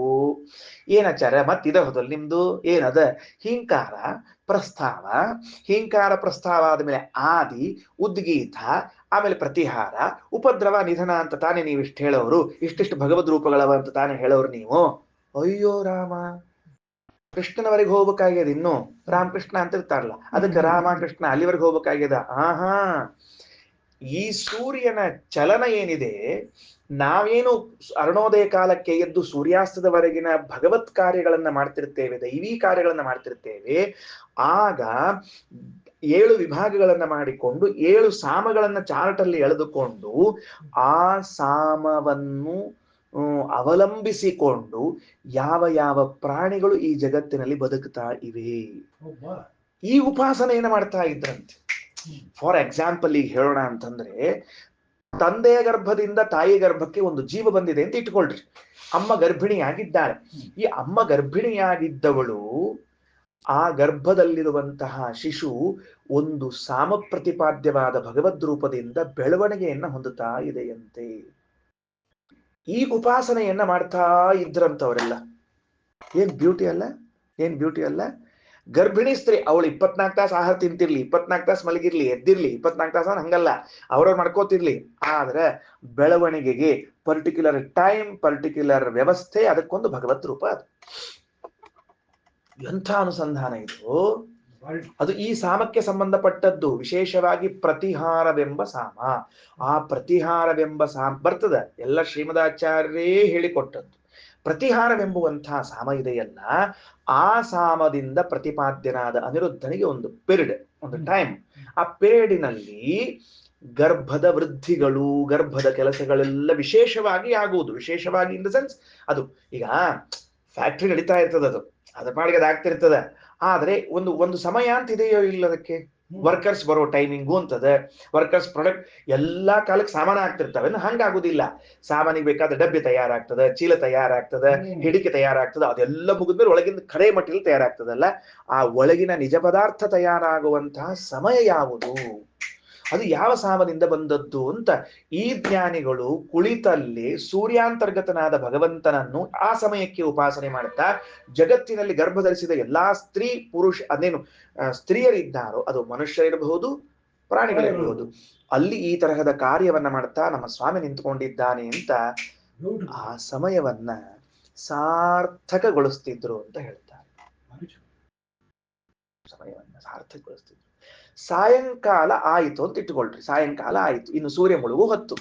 ಏನಾಚಾರ ಮತ್ತಿದ ಹೋದಲ್ ನಿಮ್ದು ಏನದ ಹಿಂಕಾರ ಪ್ರಸ್ತಾವ. ಹಿಂಕಾರ ಪ್ರಸ್ತಾವ ಆದ್ಮೇಲೆ ಆದಿ, ಉದ್ಗೀತ, ಆಮೇಲೆ ಪ್ರತಿಹಾರ, ಉಪದ್ರವ, ನಿಧನ ಅಂತ ತಾನೇ ನೀವು ಇಷ್ಟು ಹೇಳೋರು. ಇಷ್ಟಿಷ್ಟು ಭಗವದ್ ರೂಪಗಳವ ಅಂತ ತಾನೇ ಹೇಳೋರು ನೀವು. ಅಯ್ಯೋ ರಾಮ, ಕೃಷ್ಣನವರೆಗೆ ಹೋಗ್ಬೇಕಾಗ್ಯದ. ಇನ್ನು ರಾಮಕೃಷ್ಣ ಅಂತ ಇರ್ತಾರಲ್ಲ, ಅದಕ್ಕೆ ರಾಮಕೃಷ್ಣ ಅಲ್ಲಿವರೆಗೆ ಹೋಗ್ಬೇಕಾಗ್ಯದ. ಆಹಾ, ಈ ಸೂರ್ಯನ ಚಲನ ಏನಿದೆ, ನಾವೇನು ಅರುಣೋದಯ ಕಾಲಕ್ಕೆ ಎದ್ದು ಸೂರ್ಯಾಸ್ತದವರೆಗಿನ ಭಗವತ್ ಕಾರ್ಯಗಳನ್ನ ಮಾಡ್ತಿರ್ತೇವೆ, ದೈವಿ ಕಾರ್ಯಗಳನ್ನ ಮಾಡ್ತಿರ್ತೇವೆ. ಆಗ 7 ವಿಭಾಗಗಳನ್ನ ಮಾಡಿಕೊಂಡು 7 ಸಾಮಗಳನ್ನ ಚಾರ್ಟ್ ಅಲ್ಲಿ ಎಳೆದುಕೊಂಡು ಆ ಸಾಮವನ್ನು ಅವಲಂಬಿಸಿಕೊಂಡು ಯಾವ ಯಾವ ಪ್ರಾಣಿಗಳು ಈ ಜಗತ್ತಿನಲ್ಲಿ ಬದುಕ್ತಾ ಇವೆ, ಈ ಉಪಾಸನೆಯನ್ನ ಮಾಡ್ತಾ ಇದ್ರಂತೆ. ಫಾರ್ ಎಕ್ಸಾಂಪಲ್ ಈಗ ಹೇಳೋಣ ಅಂತಂದ್ರೆ, ತಂದೆಯ ಗರ್ಭದಿಂದ ತಾಯಿ ಗರ್ಭಕ್ಕೆ ಒಂದು ಜೀವ ಬಂದಿದೆ ಅಂತ ಇಟ್ಕೊಳ್ರಿ. ಅಮ್ಮ ಗರ್ಭಿಣಿಯಾಗಿದ್ದಾಳೆ. ಈ ಅಮ್ಮ ಗರ್ಭಿಣಿಯಾಗಿದ್ದವಳು, ಆ ಗರ್ಭದಲ್ಲಿರುವಂತಹ ಶಿಶು ಒಂದು ಸಾಮ ಪ್ರತಿಪಾದ್ಯವಾದ ಭಗವದ್ ರೂಪದಿಂದ ಬೆಳವಣಿಗೆಯನ್ನ ಹೊಂದುತ್ತಾ ಇದೆಯಂತೆ. ಈ ಉಪಾಸನೆಯನ್ನ ಮಾಡ್ತಾ ಇದ್ರಂತವರೆಲ್ಲ. ಏನ್ ಬ್ಯೂಟಿ ಅಲ್ಲ, ಏನ್ ಬ್ಯೂಟಿ ಅಲ್ಲ. ಗರ್ಭಿಣಿ ಸ್ತ್ರೀ ಅವಳು 24 ತಾಸು ಆಹಾರ ತಿಂತಿರ್ಲಿ, 24 ತಾಸು ಮಲಗಿರ್ಲಿ, ಎದ್ದಿರ್ಲಿ, 24 ತಾಸು ಹಂಗಲ್ಲ, ಅವ್ರವ್ರು ಮಾಡ್ಕೋತಿರ್ಲಿ. ಆದ್ರೆ ಬೆಳವಣಿಗೆಗೆ ಪರ್ಟಿಕ್ಯುಲರ್ ಟೈಮ್, ಪರ್ಟಿಕ್ಯುಲರ್ ವ್ಯವಸ್ಥೆ, ಅದಕ್ಕೊಂದು ಭಗವತ್ ರೂಪ. ಅದು ಎಂಥ ಅನುಸಂಧಾನ ಇದು. ಅದು ಈ ಸಾಮಕ್ಕೆ ಸಂಬಂಧಪಟ್ಟದ್ದು. ವಿಶೇಷವಾಗಿ ಪ್ರತಿಹಾರವೆಂಬ ಸಾಮ. ಆ ಪ್ರತಿಹಾರವೆಂಬ ಸಾಮ ಬರ್ತದ, ಎಲ್ಲ ಶ್ರೀಮದಾಚಾರ್ಯರೇ ಹೇಳಿಕೊಟ್ಟದ್ದು. ಪ್ರತಿಹಾರವೆಂಬುವಂತಹ ಸಾಮ ಇದೆಯಲ್ಲ, ಆ ಸಾಮದಿಂದ ಪ್ರತಿಪಾದ್ಯನಾದ ಅನಿರುದ್ಧನಿಗೆ ಒಂದು ಪಿರಿಯಡ್, ಒಂದು ಟೈಮ್. ಆ ಪಿರಿಯಡಿನಲ್ಲಿ ಗರ್ಭದ ವೃದ್ಧಿಗಳು, ಗರ್ಭದ ಕೆಲಸಗಳೆಲ್ಲ ವಿಶೇಷವಾಗಿ ಆಗುವುದು. ವಿಶೇಷವಾಗಿ ಇನ್ ದ ಸೆನ್ಸ್, ಅದು ಈಗ ಫ್ಯಾಕ್ಟ್ರಿ ನಡೀತಾ ಇರ್ತದ, ಅದ್ರ ಪಾಡಿಗೆ ಅದಾಗ್ತಿರ್ತದ. ಆದ್ರೆ ಒಂದು ಸಮಯ ಅಂತ ಇದೆಯೋ ಇಲ್ಲ ಅದಕ್ಕೆ. ವರ್ಕರ್ಸ್ ಬರೋ ಟೈಮಿಂಗು ಅಂತದ, ವರ್ಕರ್ಸ್ ಪ್ರಾಡಕ್ಟ್ ಎಲ್ಲಾ ಕಾಲಕ್ಕೆ ಸಾಮಾನ ಆಗ್ತಿರ್ತವೆ. ಹಂಗಾಗುದಿಲ್ಲ. ಸಾಮಾನಿಗೆ ಬೇಕಾದ ಡಬ್ಬಿ ತಯಾರಾಗ್ತದೆ, ಚೀಲ ತಯಾರಾಗ್ತದೆ, ಹಿಡಿಕೆ ತಯಾರಾಗ್ತದೆ. ಅದೆಲ್ಲ ಮುಗಿದ್ಮೇಲೆ ಒಳಗಿನ ಖರೆ ಮಟೀರಿಯಲ್ ತಯಾರಾಗ್ತದಲ್ಲ, ಆ ಒಳಗಿನ ನಿಜ ಪದಾರ್ಥ ತಯಾರಾಗುವಂತಹ ಸಮಯ ಯಾವುದು, ಅದು ಯಾವ ಸಾಮದಿಂದ ಬಂದದ್ದು ಅಂತ ಈ ಜ್ಞಾನಿಗಳು ಕುಳಿತಲ್ಲಿ ಸೂರ್ಯಾಂತರ್ಗತನಾದ ಭಗವಂತನನ್ನು ಆ ಸಮಯಕ್ಕೆ ಉಪಾಸನೆ ಮಾಡುತ್ತಾ, ಜಗತ್ತಿನಲ್ಲಿ ಗರ್ಭಧರಿಸಿದ ಎಲ್ಲಾ ಸ್ತ್ರೀ ಪುರುಷ, ಅದೇನು ಸ್ತ್ರೀಯರಿದ್ದಾರೋ, ಅದು ಮನುಷ್ಯರಿರಬಹುದು, ಪ್ರಾಣಿಗಳಿರಬಹುದು, ಅಲ್ಲಿ ಈ ತರಹದ ಕಾರ್ಯವನ್ನ ಮಾಡ್ತಾ ನಮ್ಮ ಸ್ವಾಮಿ ನಿಂತುಕೊಂಡಿದ್ದಾನೆ ಅಂತ ಆ ಸಮಯವನ್ನ ಸಾರ್ಥಕಗೊಳಿಸ್ತಿದ್ರು ಅಂತ ಹೇಳ್ತಾರೆ. ಸಮಯವನ್ನ ಸಾರ್ಥಕಗೊಳಿಸ್ತಿದ್ರು. ಸಾಯಂಕಾಲ ಆಯಿತು ಅಂತ ಇಟ್ಟುಕೊಳ್ರಿ. ಸಾಯಂಕಾಲ ಆಯಿತು, ಇನ್ನು ಸೂರ್ಯ ಮುಳುಗು ಹೊತ್ತು.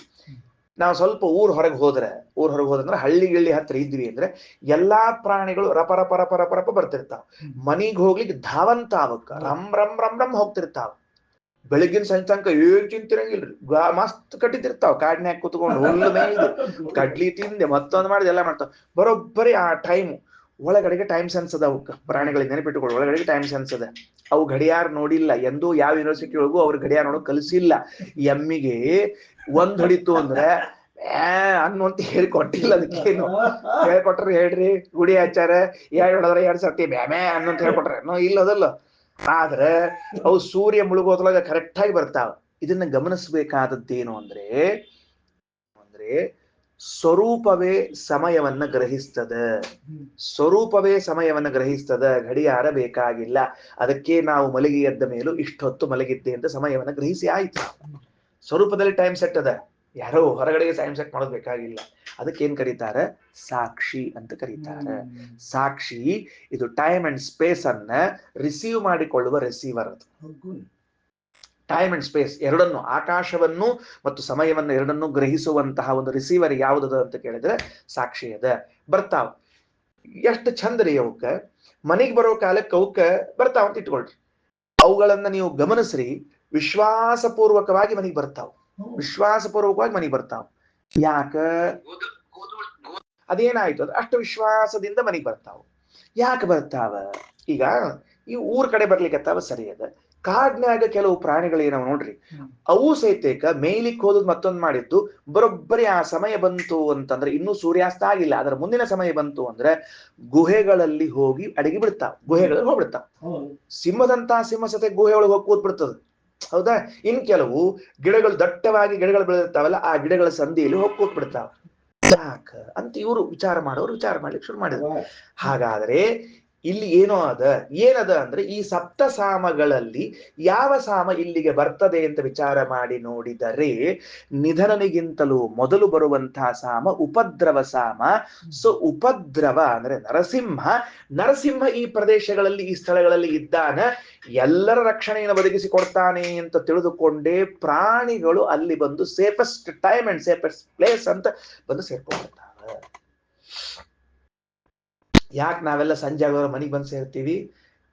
ನಾವು ಸ್ವಲ್ಪ ಊರ್ ಹೊರಗೆ ಹೋದಂದ್ರೆ ಹಳ್ಳಿ ಹತ್ರ ಇದ್ವಿ ಅಂದ್ರೆ ಎಲ್ಲಾ ಪ್ರಾಣಿಗಳು ರಪ ರಪ ರಪ ರಪ ರಪ ಬರ್ತಿರ್ತಾವ. ಮನಿಗ್ ಹೋಗ್ಲಿಕ್ಕೆ ಧಾವಂತ ಅವಕ್ಕ ರಮ್ ರಮ್ ರಮ್ ರಮ್ ಹೋಗ್ತಿರ್ತಾವ. ಬೆಳಗಿನ ಸಂಜೆ ತನಕ ಏನ್ ಚಿಂತಿರಂಗಿಲ್ರಿ, ಮಸ್ತ್ ಕಟ್ಟಿತಿರ್ತಾವ. ಕಾಡಿನ್ಯಾಗ ಕುತ್ಕೊಂಡು ಹುಲ್ಲು ಮೇಯ್ದು ಕಡ್ಲಿ ತಿಂದೆ ಮತ್ತೊಂದು ಮಾಡಿದೆ ಎಲ್ಲ ಮಾಡ್ತಾವ. ಬರೋಬ್ಬರಿ ಆ ಟೈಮ್ ಒಳಗಡೆಗೆ ಟೈಮ್ ಸೆನ್ಸ್ ಅದ ಅವಕ್ಕ. ಪ್ರಾಣಿಗಳಿಗೆ ನೆನಪಿಟ್ಟುಕೊಳ್ಳಿ, ಒಳಗಡೆಗೆ ಟೈಮ್ ಸೆನ್ಸ್ ಅದ. ಅವು ಗಡಿಯಾರ ನೋಡಿಲ್ಲ, ಎಂದೂ ಯಾವ ಯೂನಿವರ್ಸಿಟಿ ಒಳಗೂ ಅವ್ರ ಗಡಿಯಾರ ನೋಡೋಕ್ ಕಲಿಸಿಲ್ಲ. ಎಮ್ಮಿಗೆ 1 ಹೊಡಿತು ಅಂದ್ರೆ ಅನ್ನುವಂತ ಹೇಳಿಕೊಟ್ಟಿಲ್ಲ. ಅದಕ್ಕೇನು ಹೇಳ್ಕೊಟ್ರಿ ಹೇಳ್ರಿ, ಗುಡಿ ಆಚಾರ 2 ಹೊಡೆದ್ರೆ 2 ಸರ್ತಿ ಬ್ಯಾಮ್ಯಾ ಅನ್ನೋಂತ ಹೇಳ್ಕೊಟ್ರೆ ಇಲ್ಲದಲ್ಲ. ಆದ್ರೆ ಅವು ಸೂರ್ಯ ಮುಳುಗೋದ್ರೊಳಗ ಕರೆಕ್ಟ್ ಆಗಿ ಬರ್ತಾವ. ಇದನ್ನ ಗಮನಿಸ್ಬೇಕಾದದ್ದೇನು ಅಂದ್ರೆ ಸ್ವರೂಪವೇ ಸಮಯವನ್ನ ಗ್ರಹಿಸ್ತದ. ಸ್ವರೂಪವೇ ಸಮಯವನ್ನ ಗ್ರಹಿಸ್ತದ, ಗಡಿಯಾರ ಬೇಕಾಗಿಲ್ಲ. ಅದಕ್ಕೆ ನಾವು ಮಲಗಿ ಎದ್ದ ಮೇಲೂ ಇಷ್ಟೊತ್ತು ಮಲಗಿದ್ದೆ ಅಂತ ಸಮಯವನ್ನ ಗ್ರಹಿಸಿ ಆಯ್ತು. ಸ್ವರೂಪದಲ್ಲಿ ಟೈಮ್ ಸೆಟ್ ಅದ. ಯಾರೋ ಹೊರಗಡೆಗೆ ಟೈಮ್ ಸೆಟ್ ಮಾಡೋದು ಬೇಕಾಗಿಲ್ಲ. ಅದಕ್ಕೆ ಏನ್ ಕರೀತಾರೆ? ಸಾಕ್ಷಿ ಅಂತ ಕರೀತಾರೆ. ಸಾಕ್ಷಿ ಇದು ಟೈಮ್ ಅಂಡ್ ಸ್ಪೇಸ್ ಅನ್ನ ರಿಸೀವ್ ಮಾಡಿಕೊಳ್ಳುವ ರಿಸೀವರ್. ಅದು ಟೈಮ್ ಅಂಡ್ ಸ್ಪೇಸ್ ಎರಡನ್ನು, ಆಕಾಶವನ್ನು ಮತ್ತು ಸಮಯವನ್ನು ಎರಡನ್ನು ಗ್ರಹಿಸುವಂತಹ ಒಂದು ರಿಸೀವರ್ ಯಾವುದದ ಅಂತ ಕೇಳಿದ್ರೆ ಸಾಕ್ಷಿ ಅದ. ಬರ್ತಾವ. ಎಷ್ಟು ಚಂದ ರೀ ಅವಕ್ಕ. ಮನೆಗೆ ಬರೋ ಕಾಲಕ್ಕೆ ಅವಕ್ಕ ಬರ್ತಾವ ಅಂತ ಇಟ್ಕೊಳ್ರಿ. ಅವುಗಳನ್ನ ನೀವು ಗಮನಿಸ್ರಿ, ವಿಶ್ವಾಸಪೂರ್ವಕವಾಗಿ ಮನೆಗೆ ಬರ್ತಾವ. ವಿಶ್ವಾಸಪೂರ್ವಕವಾಗಿ ಮನೆಗೆ ಬರ್ತಾವ. ಯಾಕ? ಅದೇನಾಯ್ತು ಅದು ಅಷ್ಟು ವಿಶ್ವಾಸದಿಂದ ಮನೆಗೆ ಬರ್ತಾವ. ಯಾಕೆ ಬರ್ತಾವ? ಈಗ ಈ ಊರ್ ಕಡೆ ಬರ್ಲಿಕ್ಕತ್ತಾವ ಸರಿ ಅದ. ಕಾಡ್ನ್ಯಾಗ ಕೆಲವು ಪ್ರಾಣಿಗಳು ಏನವ ನೋಡ್ರಿ, ಅವು ಸಹಿತೇಕ ಮೇಯ್ಲಿಕ್ಕೆ ಹೋದದ್ ಮತ್ತೊಂದ್ ಮಾಡಿದ್ದು, ಬರೋಬ್ಬರಿ ಆ ಸಮಯ ಬಂತು ಅಂತಂದ್ರೆ ಇನ್ನೂ ಸೂರ್ಯಾಸ್ತ ಆಗಿಲ್ಲ, ಅದರ ಮುಂದಿನ ಸಮಯ ಬಂತು ಅಂದ್ರೆ ಗುಹೆಗಳಲ್ಲಿ ಹೋಗಿ ಅಡಗಿ ಬಿಡ್ತಾವ, ಗುಹೆಗಳಲ್ಲಿ ಹೋಗ್ಬಿಡ್ತಾವ. ಸಿಂಹದಂತಹ ಸಿಂಹ ಸತೆ ಗುಹೆ ಒಳಗೆ ಹೋಗಿ ಕೂತ್ ಬಿಡ್ತದ. ಹೌದಾ? ಇನ್ ಕೆಲವು ಗಿಡಗಳು ದಟ್ಟವಾಗಿ ಗಿಡಗಳು ಬೆಳೆದಿರ್ತಾವಲ್ಲ, ಆ ಗಿಡಗಳ ಸಂಧಿಯಲ್ಲಿ ಹೋಗಿ ಕೂತ್ ಬಿಡ್ತಾವ. ಯಾಕ ಅಂತ ಇವರು ವಿಚಾರ ಮಾಡ್ಲಿಕ್ಕೆ ಶುರು ಮಾಡಿದ್ರು. ಹಾಗಾದ್ರೆ ಇಲ್ಲಿ ಏನದ ಅಂದ್ರೆ ಈ ಸಪ್ತ ಸಾಮಗಳಲ್ಲಿ ಯಾವ ಸಾಮ ಇಲ್ಲಿಗೆ ಬರ್ತದೆ ಅಂತ ವಿಚಾರ ಮಾಡಿ ನೋಡಿದರೆ ನಿಧನನಿಗಿಂತಲೂ ಮೊದಲು ಬರುವಂತಹ ಸಾಮ ಉಪದ್ರವ ಸಾಮ. ಸೊ ಉಪದ್ರವ ಅಂದ್ರೆ ನರಸಿಂಹ ಈ ಪ್ರದೇಶಗಳಲ್ಲಿ, ಈ ಸ್ಥಳಗಳಲ್ಲಿ ಇದ್ದಾನ, ಎಲ್ಲರ ರಕ್ಷಣೆಯನ್ನು ಒದಗಿಸಿಕೊಡ್ತಾನೆ ಅಂತ ತಿಳಿದುಕೊಂಡೇ ಪ್ರಾಣಿಗಳು ಅಲ್ಲಿ ಬಂದು safest time and safest place ಅಂತ ಬಂದು ಸೇರ್ಕೊಂಡಿರ್ತಾವೆ. ಯಾಕೆ ನಾವೆಲ್ಲ ಸಂಜೆ ಆಗೋರ ಮನೆಗೆ ಬಂದು ಸೇರ್ತೀವಿ?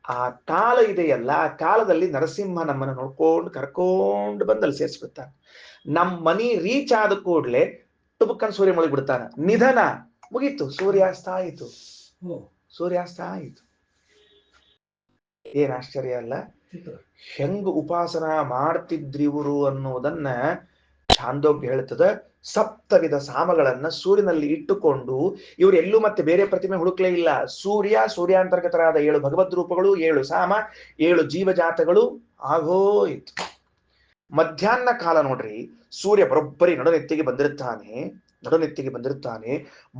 ಆ ಕಾಲ ಇದೆಯಲ್ಲ, ಆ ಕಾಲದಲ್ಲಿ ನರಸಿಂಹ ನಮ್ಮನ್ನು ನೋಡ್ಕೊಂಡು ಕರ್ಕೊಂಡು ಬಂದಲ್ಲಿ ಸೇರಿಸ್ಬಿಡ್ತಾನೆ. ನಮ್ಮ ಮನಿ ರೀಚ್ ಆದ ಕೂಡ್ಲೆ ಟುಬುಕ್ಕನ್ ಸೂರ್ಯ ಮುಳುಗಿ ಬಿಡ್ತಾನ. ನಿಧನ ಮುಗೀತು, ಸೂರ್ಯಾಸ್ತ ಆಯಿತು. ಏನ್ ಆಶ್ಚರ್ಯ ಅಲ್ಲ? ಹೆಂಗ್ ಉಪಾಸನ ಮಾಡ್ತಿದ್ರಿವರು ಅನ್ನೋದನ್ನ ಛಾಂದೋಗ್ಯ ಹೇಳ್ತದ. ಸಪ್ತವಿಧ ಸಾಮಗಳನ್ನ ಸೂರ್ಯನಲ್ಲಿ ಇಟ್ಟುಕೊಂಡು ಇವರು ಎಲ್ಲೂ ಮತ್ತೆ ಬೇರೆ ಪ್ರತಿಮೆ ಹುಡುಕ್ಲೇ ಇಲ್ಲ. ಸೂರ್ಯಾಂತರ್ಗತರಾದ 7 ಭಗವದ್ ರೂಪಗಳು, 7 ಸಾಮ, 7 ಜೀವಜಾತಗಳು ಆಗೋಯ್ತು. ಮಧ್ಯಾಹ್ನ ಕಾಲ ನೋಡ್ರಿ, ಸೂರ್ಯ ಬರೋಬ್ಬರಿ ನಡುನೆತ್ತಿಗೆ ಬಂದಿರ್ತಾನೆ.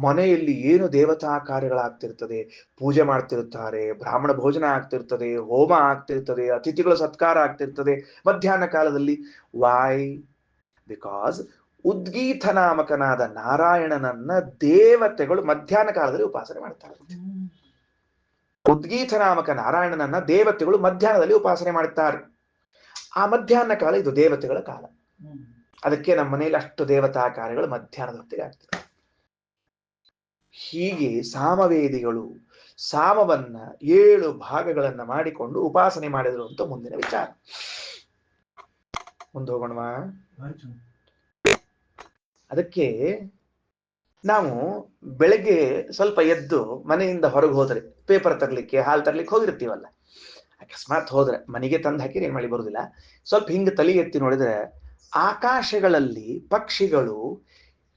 ಮನೆಯಲ್ಲಿ ಏನು ದೇವತಾ ಕಾರ್ಯಗಳಾಗ್ತಿರ್ತದೆ, ಪೂಜೆ ಮಾಡ್ತಿರ್ತಾರೆ, ಬ್ರಾಹ್ಮಣ ಭೋಜನ ಆಗ್ತಿರ್ತದೆ, ಹೋಮ ಆಗ್ತಿರ್ತದೆ, ಅತಿಥಿಗಳ ಸತ್ಕಾರ ಆಗ್ತಿರ್ತದೆ ಮಧ್ಯಾಹ್ನ ಕಾಲದಲ್ಲಿ. ವಾಯ್? ಬಿಕಾಸ್ ಉದ್ಗೀತ ನಾಮಕನಾದ ನಾರಾಯಣನನ್ನ ದೇವತೆಗಳು ಮಧ್ಯಾಹ್ನ ಕಾಲದಲ್ಲಿ ಉಪಾಸನೆ ಮಾಡ್ತಾರೆ. ಉದ್ಗೀತ ನಾಮಕ ನಾರಾಯಣನನ್ನ ದೇವತೆಗಳು ಮಧ್ಯಾಹ್ನದಲ್ಲಿ ಉಪಾಸನೆ ಮಾಡ್ತಾರೆ. ಆ ಮಧ್ಯಾಹ್ನ ಕಾಲ ಇದು ದೇವತೆಗಳ ಕಾಲ. ಅದಕ್ಕೆ ನಮ್ಮ ಮನೆಯಲ್ಲಿ ಅಷ್ಟು ದೇವತಾ ಕಾರ್ಯಗಳು ಮಧ್ಯಾಹ್ನದ ಹೊತ್ತಿಗೆ ಆಗ್ತದೆ. ಹೀಗೆ ಸಾಮವೇದಿಗಳು ಸಾಮವನ್ನ 7 ಭಾಗಗಳನ್ನ ಮಾಡಿಕೊಂಡು ಉಪಾಸನೆ ಮಾಡಿದ್ರು ಅಂತ ಮುಂದಿನ ವಿಚಾರ. ಮುಂದೆ ಹೋಗೋಣವಾ? ಅದಕ್ಕೆ ನಾವು ಬೆಳಗ್ಗೆ ಸ್ವಲ್ಪ ಎದ್ದು ಮನೆಯಿಂದ ಹೊರಗೆ ಹೋದ್ರೆ, ಪೇಪರ್ ತರ್ಲಿಕ್ಕೆ, ಹಾಲು ತರ್ಲಿಕ್ಕೆ ಹೋಗಿರ್ತೀವಲ್ಲ, ಅಕಸ್ಮಾತ್ ಹೋದ್ರೆ ಮನೆಗೆ ತಂದು ಹಾಕಿ ಏನ್ ಮಾಡಿ ಬರುದಿಲ್ಲ, ಸ್ವಲ್ಪ ಹಿಂಗೆ ತಲೆ ಎತ್ತಿ ನೋಡಿದ್ರೆ ಆಕಾಶಗಳಲ್ಲಿ ಪಕ್ಷಿಗಳು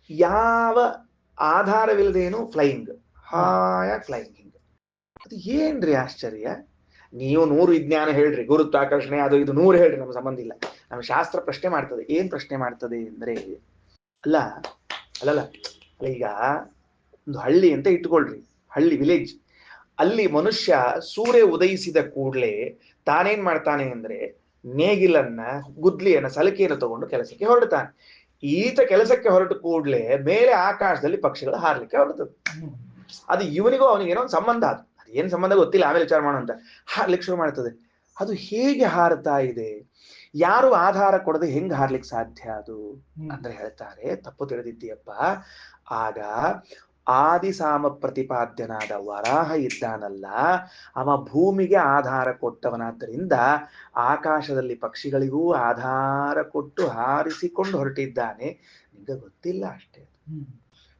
ಯಾವ ಆಧಾರವಿಲ್ಲದೇನು ಫ್ಲೈಯಿಂಗ್, ಫ್ಲೈಯಿಂಗ್. ಅದು ಏನ್ರಿ ಆಶ್ಚರ್ಯ? ನೀವು 100 ವಿಜ್ಞಾನ ಹೇಳ್ರಿ, ಗುರುತ್ವಾಕರ್ಷಣೆ ಅದು ಇದು 100 ಹೇಳ್ರಿ, ನಮ್ಗೆ ಸಂಬಂಧ ಇಲ್ಲ. ನಮ್ಮ ಶಾಸ್ತ್ರ ಪ್ರಶ್ನೆ ಮಾಡ್ತದೆ. ಏನ್ ಪ್ರಶ್ನೆ ಮಾಡ್ತದೆ ಅಂದ್ರೆ, ಅಲ್ಲ ಈಗ ಒಂದು ಹಳ್ಳಿ ಅಂತ ಇಟ್ಕೊಳ್ರಿ, ಹಳ್ಳಿ ವಿಲೇಜ್. ಅಲ್ಲಿ ಮನುಷ್ಯ ಸೂರ್ಯ ಉದಯಿಸಿದ ಕೂಡ್ಲೆ ತಾನೇನ್ ಮಾಡ್ತಾನೆ ಅಂದ್ರೆ ನೇಗಿಲನ್ನ, ಗುದ್ಲಿಯನ್ನ, ಸಲಕೆಯನ್ನು ತಗೊಂಡು ಕೆಲಸಕ್ಕೆ ಹೊರಡ್ತಾನೆ. ಈತ ಕೆಲಸಕ್ಕೆ ಹೊರಟ ಕೂಡ್ಲೆ ಮೇಲೆ ಆಕಾಶದಲ್ಲಿ ಪಕ್ಷಿಗಳು ಹಾರ್ಲಿಕ್ಕೆ ಹೊರಡ್ತದೆ. ಅದು ಇವನಿಗೂ ಅವನಿಗೇನೋ ಒಂದು ಸಂಬಂಧ. ಅದು ಏನ್ ಸಂಬಂಧ ಗೊತ್ತಿಲ್ಲ, ಆಮೇಲೆ ವಿಚಾರ ಮಾಡೋಂತ. ಹಾರ್ಲಿಕ್ಕೆ ಶುರು ಮಾಡ್ತದೆ. ಅದು ಹೇಗೆ ಹಾರುತ್ತಾ ಇದೆ? ಯಾರು ಆಧಾರ ಕೊಡದೆ ಹೆಂಗ್ ಹಾರ್ಲಿಕ್ಕೆ ಸಾಧ್ಯ ಅದು ಅಂದ್ರೆ ಹೇಳ್ತಾರೆ, ತಪ್ಪು ತಿಳಿದಿದ್ದೀಯಪ್ಪ. ಆಗ ಆದಿಸಾಮ ಪ್ರತಿಪಾದ್ಯನಾದ ವರಾಹ ಇದ್ದಾನಲ್ಲ, ಅವ ಭೂಮಿಗೆ ಆಧಾರ ಕೊಟ್ಟವನಾದ್ದರಿಂದ ಆಕಾಶದಲ್ಲಿ ಪಕ್ಷಿಗಳಿಗೂ ಆಧಾರ ಕೊಟ್ಟು ಹಾರಿಸಿಕೊಂಡು ಹೊರಟಿದ್ದಾನೆ. ನಿಂಗೆ ಗೊತ್ತಿಲ್ಲ ಅಷ್ಟೇ.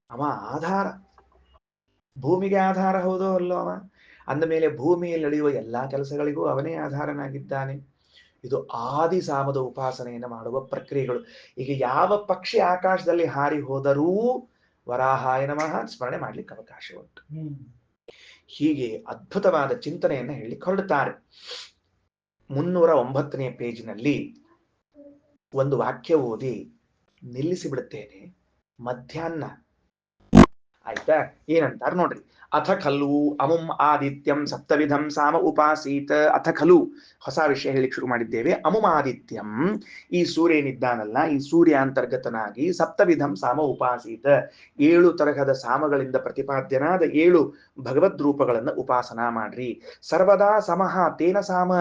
ಅವ ಆಧಾರ, ಭೂಮಿಗೆ ಆಧಾರ ಹೌದೋ ಅಲ್ಲೋ ಅವ. ಅಂದ ಮೇಲೆ ಭೂಮಿಯಲ್ಲಿ ನಡೆಯುವ ಎಲ್ಲಾ ಕೆಲಸಗಳಿಗೂ ಅವನೇ ಆಧಾರನಾಗಿದ್ದಾನೆ. ಇದು ಆದಿಸಾಮದ ಉಪಾಸನೆಯನ್ನು ಮಾಡುವ ಪ್ರಕ್ರಿಯೆಗಳು. ಈಗ ಯಾವ ಪಕ್ಷಿ ಆಕಾಶದಲ್ಲಿ ಹಾರಿ ಹೋದರೂ ವರಾಹಾಯ ನಮಃ ಸ್ಮರಣೆ ಮಾಡ್ಲಿಕ್ಕೆ ಅವಕಾಶ ಉಂಟು. ಹೀಗೆ ಅದ್ಭುತವಾದ ಚಿಂತನೆಯನ್ನು ಹೇಳಲಿಕ್ಕೆ ಹೊರಡುತ್ತಾರೆ. 309ನೇ ಪೇಜಿನಲ್ಲಿ ಒಂದು ವಾಕ್ಯ ಓದಿ ನಿಲ್ಲಿಸಿ ಬಿಡುತ್ತೇನೆ. ಮಧ್ಯಾಹ್ನ ಆಯ್ತಾ? ಏನಂತಾರ ನೋಡ್ರಿ, ಅಥ ಖಲು ಅಮುಂ ಆದಿತ್ಯಂ ಸಪ್ತವಿಧಂ ಸಾಮ ಉಪಾಸೀತ. ಅಥ ಖಲು, ಹೊಸ ವಿಷಯ ಹೇಳಿಕ್ ಶುರು ಮಾಡಿದ್ದೇವೆ. ಅಮುಂ ಆದಿತ್ಯಂ, ಈ ಸೂರ್ಯ ಏನಿದ್ದಾನಲ್ಲ, ಈ ಸೂರ್ಯ ಅಂತರ್ಗತನಾಗಿ ಸಪ್ತವಿಧಂ ಸಾಮ ಉಪಾಸೀತ, 7 ತರಹದ ಸಾಮಗಳಿಂದ ಪ್ರತಿಪಾದ್ಯನಾದ 7 ಭಗವದ್ ರೂಪಗಳನ್ನ ಉಪಾಸನಾ ಮಾಡ್ರಿ. ಸರ್ವದಾ ಸಮಃ ತೇನ ಸಾಮ,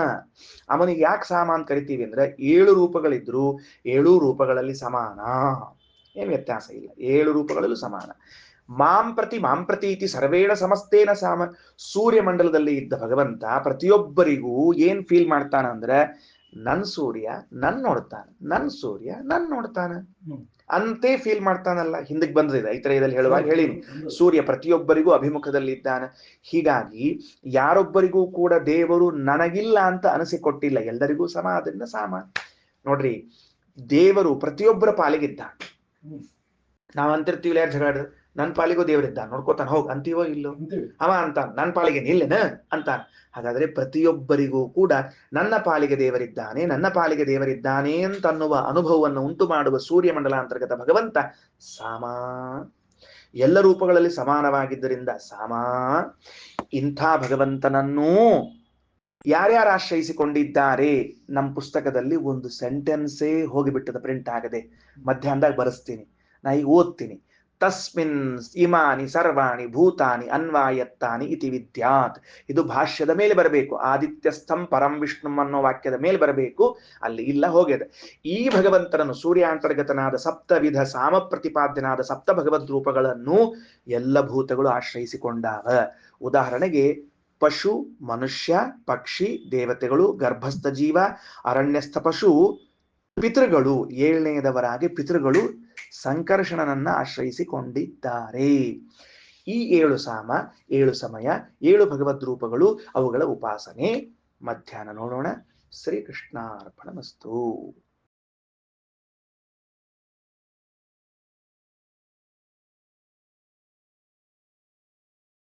ಅವನಿಗೆ ಯಾಕೆ ಸಾಮ ಅಂತ ಕರಿತೀವಿ ಅಂದ್ರೆ 7 ರೂಪಗಳಿದ್ರು 7 ರೂಪಗಳಲ್ಲಿ ಸಮಾನ, ಏನ್ ವ್ಯತ್ಯಾಸ ಇಲ್ಲ, 7 ರೂಪಗಳಲ್ಲೂ ಸಮಾನ. ಮಾಂ ಪ್ರತಿ ಇತಿ ಸರ್ವೇಣ ಸಮಸ್ತೇನ ಸಾಮ. ಸೂರ್ಯ ಮಂಡಲದಲ್ಲಿ ಇದ್ದ ಭಗವಂತ ಪ್ರತಿಯೊಬ್ಬರಿಗೂ ಏನ್ ಫೀಲ್ ಮಾಡ್ತಾನ ಅಂದ್ರೆ, ನನ್ ಸೂರ್ಯ ನನ್ ನೋಡ್ತಾನ, ನನ್ ಸೂರ್ಯ ನನ್ ನೋಡ್ತಾನ ಅಂತೆ ಫೀಲ್ ಮಾಡ್ತಾನಲ್ಲ. ಹಿಂದಕ್ಕೆ ಬಂದಿದೆ ಐತರೇಯದಲ್ಲಿ ಹೇಳುವಾಗ ಹೇಳಿನಿ, ಸೂರ್ಯ ಪ್ರತಿಯೊಬ್ಬರಿಗೂ ಅಭಿಮುಖದಲ್ಲಿ ಇದ್ದಾನೆ. ಹೀಗಾಗಿ ಯಾರೊಬ್ಬರಿಗೂ ಕೂಡ ದೇವರು ನನಗಿಲ್ಲ ಅಂತ ಅನಿಸಿಕೊಟ್ಟಿಲ್ಲ, ಎಲ್ಲರಿಗೂ ಸಮ, ಅದರಿಂದ ಸಾಮ. ನೋಡ್ರಿ, ದೇವರು ಪ್ರತಿಯೊಬ್ಬರ ಪಾಲಿಗಿದ್ದ. ನಾವ್ ಅಂತಿರ್ತೀವಿ ಯಾರು ಜಗಳ, ನನ್ ಪಾಲಿಗೂ ದೇವರಿದ್ದ ನೋಡ್ಕೋತಾನ ಹೋಗ್ ಅಂತೀವೋ ಇಲ್ಲೋ? ಅವ ಅಂತ ನನ್ ಪಾಲಿಗೆ ನಿಲ್ಲೆನ ಅಂತ. ಹಾಗಾದ್ರೆ ಪ್ರತಿಯೊಬ್ಬರಿಗೂ ಕೂಡ ನನ್ನ ಪಾಲಿಗೆ ದೇವರಿದ್ದಾನೆ, ನನ್ನ ಪಾಲಿಗೆ ದೇವರಿದ್ದಾನೆ ಅಂತನ್ನುವ ಅನುಭವವನ್ನು ಉಂಟು ಮಾಡುವ ಸೂರ್ಯಮಂಡಲ ಅಂತರ್ಗತ ಭಗವಂತ ಸಾಮ, ಎಲ್ಲ ರೂಪಗಳಲ್ಲಿ ಸಮಾನವಾಗಿದ್ದರಿಂದ ಸಾಮ. ಇಂಥ ಭಗವಂತನನ್ನೂ ಯಾರ್ಯಾರು ಆಶ್ರಯಿಸಿಕೊಂಡಿದ್ದಾರೆ, ನಮ್ಮ ಪುಸ್ತಕದಲ್ಲಿ ಒಂದು ಸೆಂಟೆನ್ಸೇ ಹೋಗಿಬಿಟ್ಟದ, ಪ್ರಿಂಟ್ ಆಗದೆ. ಮಧ್ಯಾಹ್ನದಾಗ ಬರೆಸ್ತೀನಿ, ನಾ ಈಗ ಓದ್ತೀನಿ. ತಸ್ಮಿನ್ ಇಮಾನಿ ಸರ್ವಾಣಿ ಭೂತಾನಿ ಅನ್ವಾಯತ್ತಾನಿ ಇತಿ ವಿದ್ಯಾತ್. ಇದು ಭಾಷ್ಯದ ಮೇಲೆ ಬರಬೇಕು, ಆದಿತ್ಯಸ್ಥಂ ಪರಂ ವಿಷ್ಣು ಅನ್ನೋ ವಾಕ್ಯದ ಮೇಲೆ ಬರಬೇಕು, ಅಲ್ಲಿ ಇಲ್ಲ, ಹೋಗ್ಯದ. ಈ ಭಗವಂತನನ್ನು ಸೂರ್ಯಾಂತರ್ಗತನಾದ ಸಪ್ತವಿಧ ಸಾಮ ಪ್ರತಿಪಾದ್ಯನಾದ ಸಪ್ತ ಭಗವದ್ ರೂಪಗಳನ್ನು ಎಲ್ಲ ಭೂತಗಳು ಆಶ್ರಯಿಸಿಕೊಂಡಾವ. ಉದಾಹರಣೆಗೆ ಪಶು, ಮನುಷ್ಯ, ಪಕ್ಷಿ, ದೇವತೆಗಳು, ಗರ್ಭಸ್ಥ ಜೀವ, ಅರಣ್ಯಸ್ಥ ಪಶು, ಪಿತೃಗಳು, 7ನೇದವರಾಗಿ ಪಿತೃಗಳು ಸಂಕರ್ಷಣನನ್ನ ಆಶ್ರಯಿಸಿಕೊಂಡಿದ್ದಾರೆ. ಈ 7 ಸಾಮ, 7 ಸಮಯ, 7 ಭಗವದ್ ರೂಪಗಳು, ಅವುಗಳ ಉಪಾಸನೆ ಮಧ್ಯಾಹ್ನ ನೋಡೋಣ. ಶ್ರೀಕೃಷ್ಣಾರ್ಪಣಮಸ್ತು.